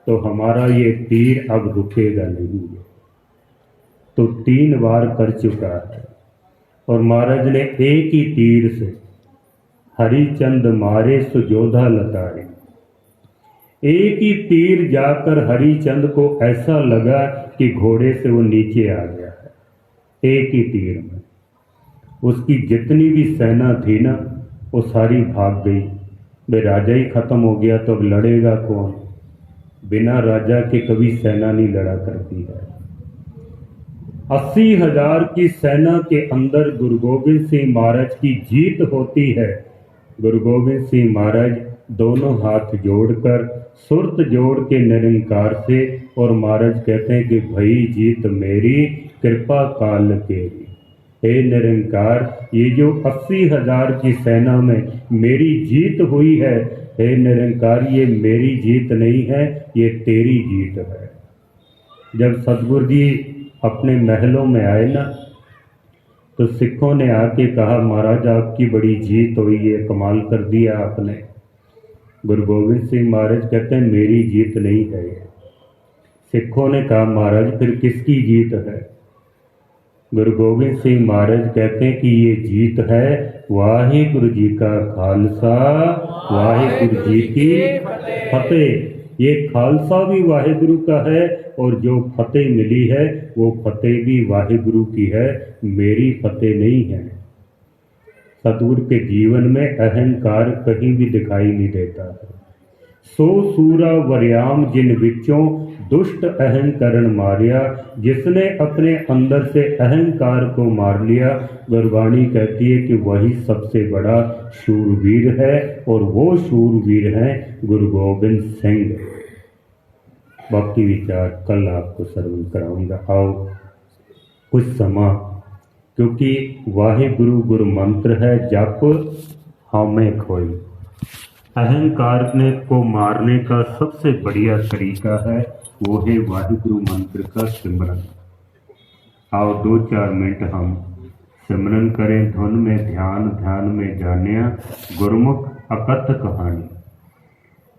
तो हमारा ये तीर अब रुकेगा नहीं। तो 3 बार कर चुका है। और महाराज ने एक ही तीर से हरिचंद मारे सुजोधा लतारे। एक ही तीर जाकर हरिचंद को ऐसा लगा कि घोड़े से वो नीचे आ गया है। एक ही तीर में उसकी जितनी भी सेना थी ना वो सारी भाग गई। वे राजा ही खत्म हो गया तो अब लड़ेगा कौन। बिना राजा के कभी सेना नहीं लड़ा करती है। 80,000 की सेना के अंदर गुरु गोविंद सिंह महाराज की जीत होती है। गुरु गोविंद सिंह महाराज दोनों हाथ जोड़कर सुरत जोड़ के निरंकार से और महाराज कहते हैं कि भई जीत मेरी कृपा काल केरी। हे निरंकार, ये जो 80,000 की सेना में मेरी जीत हुई है, हे निरंकार ये मेरी जीत नहीं है, ये तेरी जीत है। जब सतगुरु जी अपने महलों में आए ना तो सिखों ने आके कहा महाराज आपकी बड़ी जीत हुई है, कमाल कर दिया आपने। गुरु गोविंद सिंह महाराज कहते हैं मेरी जीत नहीं है। सिखों ने कहा महाराज फिर किसकी जीत है। गुरु गोविंद सिंह महाराज कहते हैं कि ये जीत है वाहिगुरु जी का खालसा, वाहिगुरु जी की फतेह। ये खालसा भी वाहिगुरु का है और जो फतेह मिली है वो फतेह भी वाहिगुरु की है, मेरी फतेह नहीं है। सतगुरु के जीवन में अहंकार कहीं भी दिखाई नहीं देता है। सो सूरा वरियाम जिन विचों दुष्ट अहंकरण मारिया। जिसने अपने अंदर से अहंकार को मार लिया, गुरबाणी कहती है कि वही सबसे बड़ा शूरवीर है, और वो शूरवीर हैं गुरु गोबिंद सिंह। बाकी विचार कल आपको श्रवण कराऊंगा। आओ कुछ समा, क्योंकि वाहिगुरु गुरु मंत्र है, जप हमें खोई। अहंकार को मारने का सबसे बढ़िया तरीका है, वो है वाहिगुरु मंत्र का सिमरन। आओ 2-4 मिनट हम सिमरन करें। धुन में ध्यान, ध्यान में जानिया गुरमुख अकथ कहानी।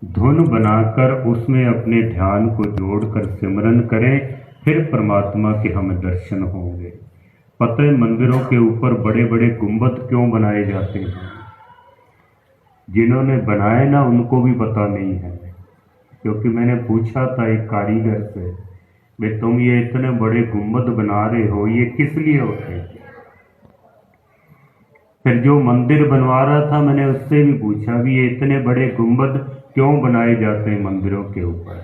धुन बनाकर उसमें अपने ध्यान को जोड़कर सिमरन करें, फिर परमात्मा के हमें दर्शन होंगे। पता है मंदिरों के ऊपर बड़े बड़े गुंबद क्यों बनाए जाते हैं? जिन्होंने बनाए ना उनको भी पता नहीं है, क्योंकि मैंने पूछा था एक कारीगर से, भाई तुम ये इतने बड़े गुंबद बना रहे हो, ये किस लिए होते हैं? फिर जो मंदिर बनवा रहा था मैंने उससे भी पूछा भी ये इतने बड़े गुंबद क्यों बनाए जाते हैं मंदिरों के ऊपर?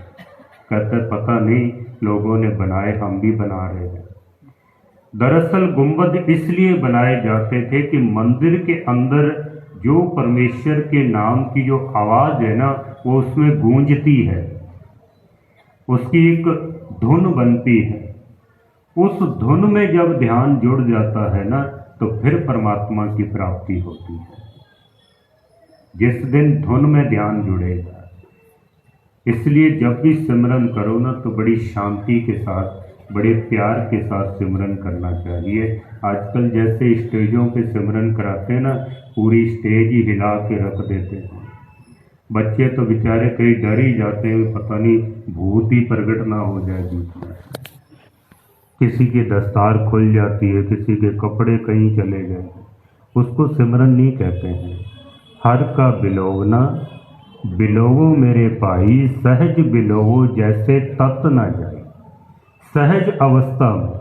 कहते पता नहीं, लोगों ने बनाए, हम भी बना रहे हैं। दरअसल गुंबद इसलिए बनाए जाते थे कि मंदिर के अंदर जो परमेश्वर के नाम की जो आवाज है ना, वो उसमें गूंजती है, उसकी एक धुन बनती है। उस धुन में जब ध्यान जुड़ जाता है ना, तो फिर परमात्मा की प्राप्ति होती है। जिस दिन धुन में ध्यान जुड़ेगा, इसलिए जब भी सिमरन करो ना, तो बड़ी शांति के साथ, बड़े प्यार के साथ सिमरन करना चाहिए। आजकल जैसे स्टेजों पे सिमरन कराते हैं ना, पूरी स्टेज ही हिला के रख देते हैं। बच्चे तो बेचारे कई डर ही जाते हैं, पता नहीं भूत ही प्रकट ना हो जाए बीच में। किसी की दस्तार खुल जाती है, किसी के कपड़े कहीं चले गए, उसको सिमरन नहीं कहते हैं। हर का बिलोवना बिलोवो मेरे भाई, सहज बिलोवो जैसे तत ना जाए। सहज अवस्था में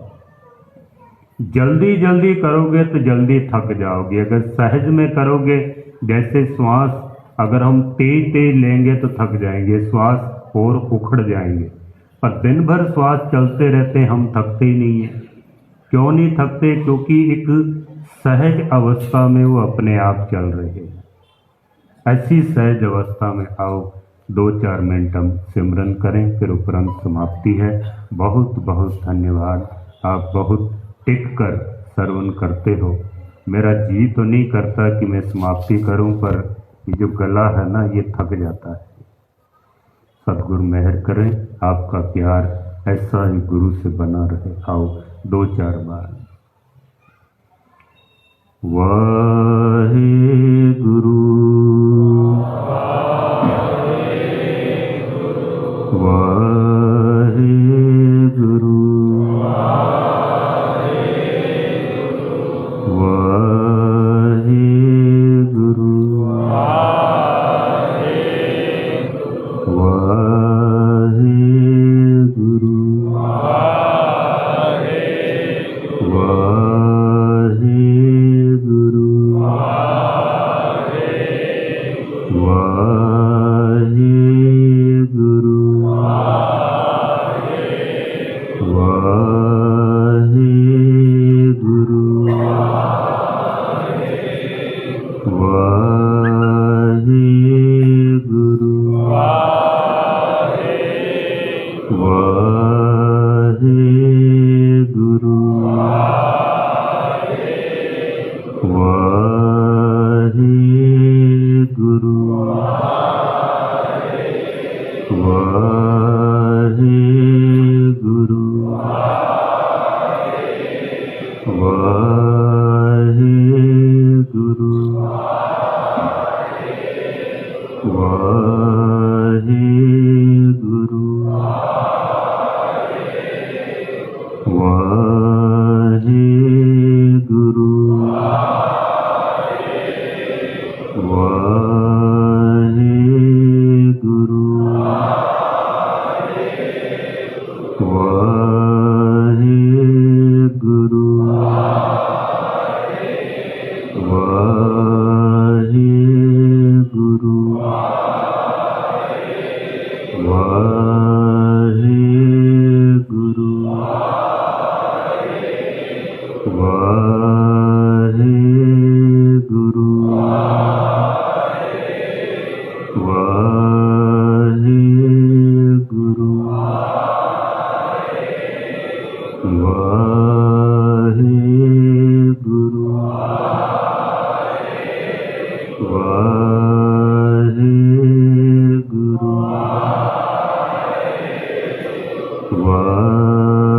जल्दी जल्दी करोगे तो जल्दी थक जाओगे। अगर सहज में करोगे, जैसे श्वास अगर हम तेज तेज लेंगे तो थक जाएंगे, श्वास और उखड़ जाएंगे। पर दिन भर श्वास चलते रहते हम थकते ही नहीं है। क्यों नहीं थकते? क्योंकि एक सहज अवस्था में वो अपने आप चल रहे हैं। ऐसी सहज अवस्था में आओ 2-4 मिनट हम सिमरन करें, फिर उपरंत समाप्ति है। बहुत बहुत धन्यवाद। आप बहुत टिक कर श्रवण करते हो। मेरा जी तो नहीं करता कि मैं समाप्ति करूं, पर ये जो गला है ना, ये थक जाता है। सद्गुरु मेहर करें, आपका प्यार ऐसा ही गुरु से बना रहे। आओ 2-4 बार वाहे गुरु वाहे गुरु वाहे गुरु वाहे गुरु वाहे गुरु वाहे गुरु वाहे गुरु वाहे गुरु वाहे गुरु वाहे गुरु वाहे गुरु वाहे गुरु वाहे गुरु वाहे गुरु वाहे गुरु वाहे गुरु वाहे गुरु वाहे ਵਾਹਿਗੁਰੂ ਵਾਹਿਗੁਰੂ ਵਾਹਿਗੁਰੂ ਵਾਹਿਗੁਰੂ ਵਾਹਿਗੁਰੂ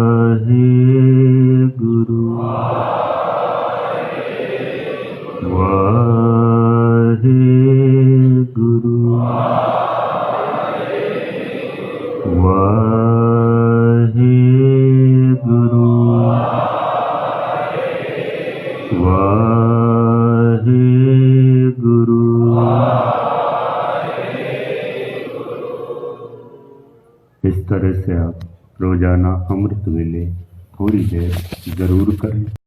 ਵਾਹਿਗੁਰੂ ਵਾਹਿਗੁਰੂ ਵਾਹਿਗੁਰੂ इस तरह से आप रोजाना अमृत वेले थोड़ी देर जरूर करें।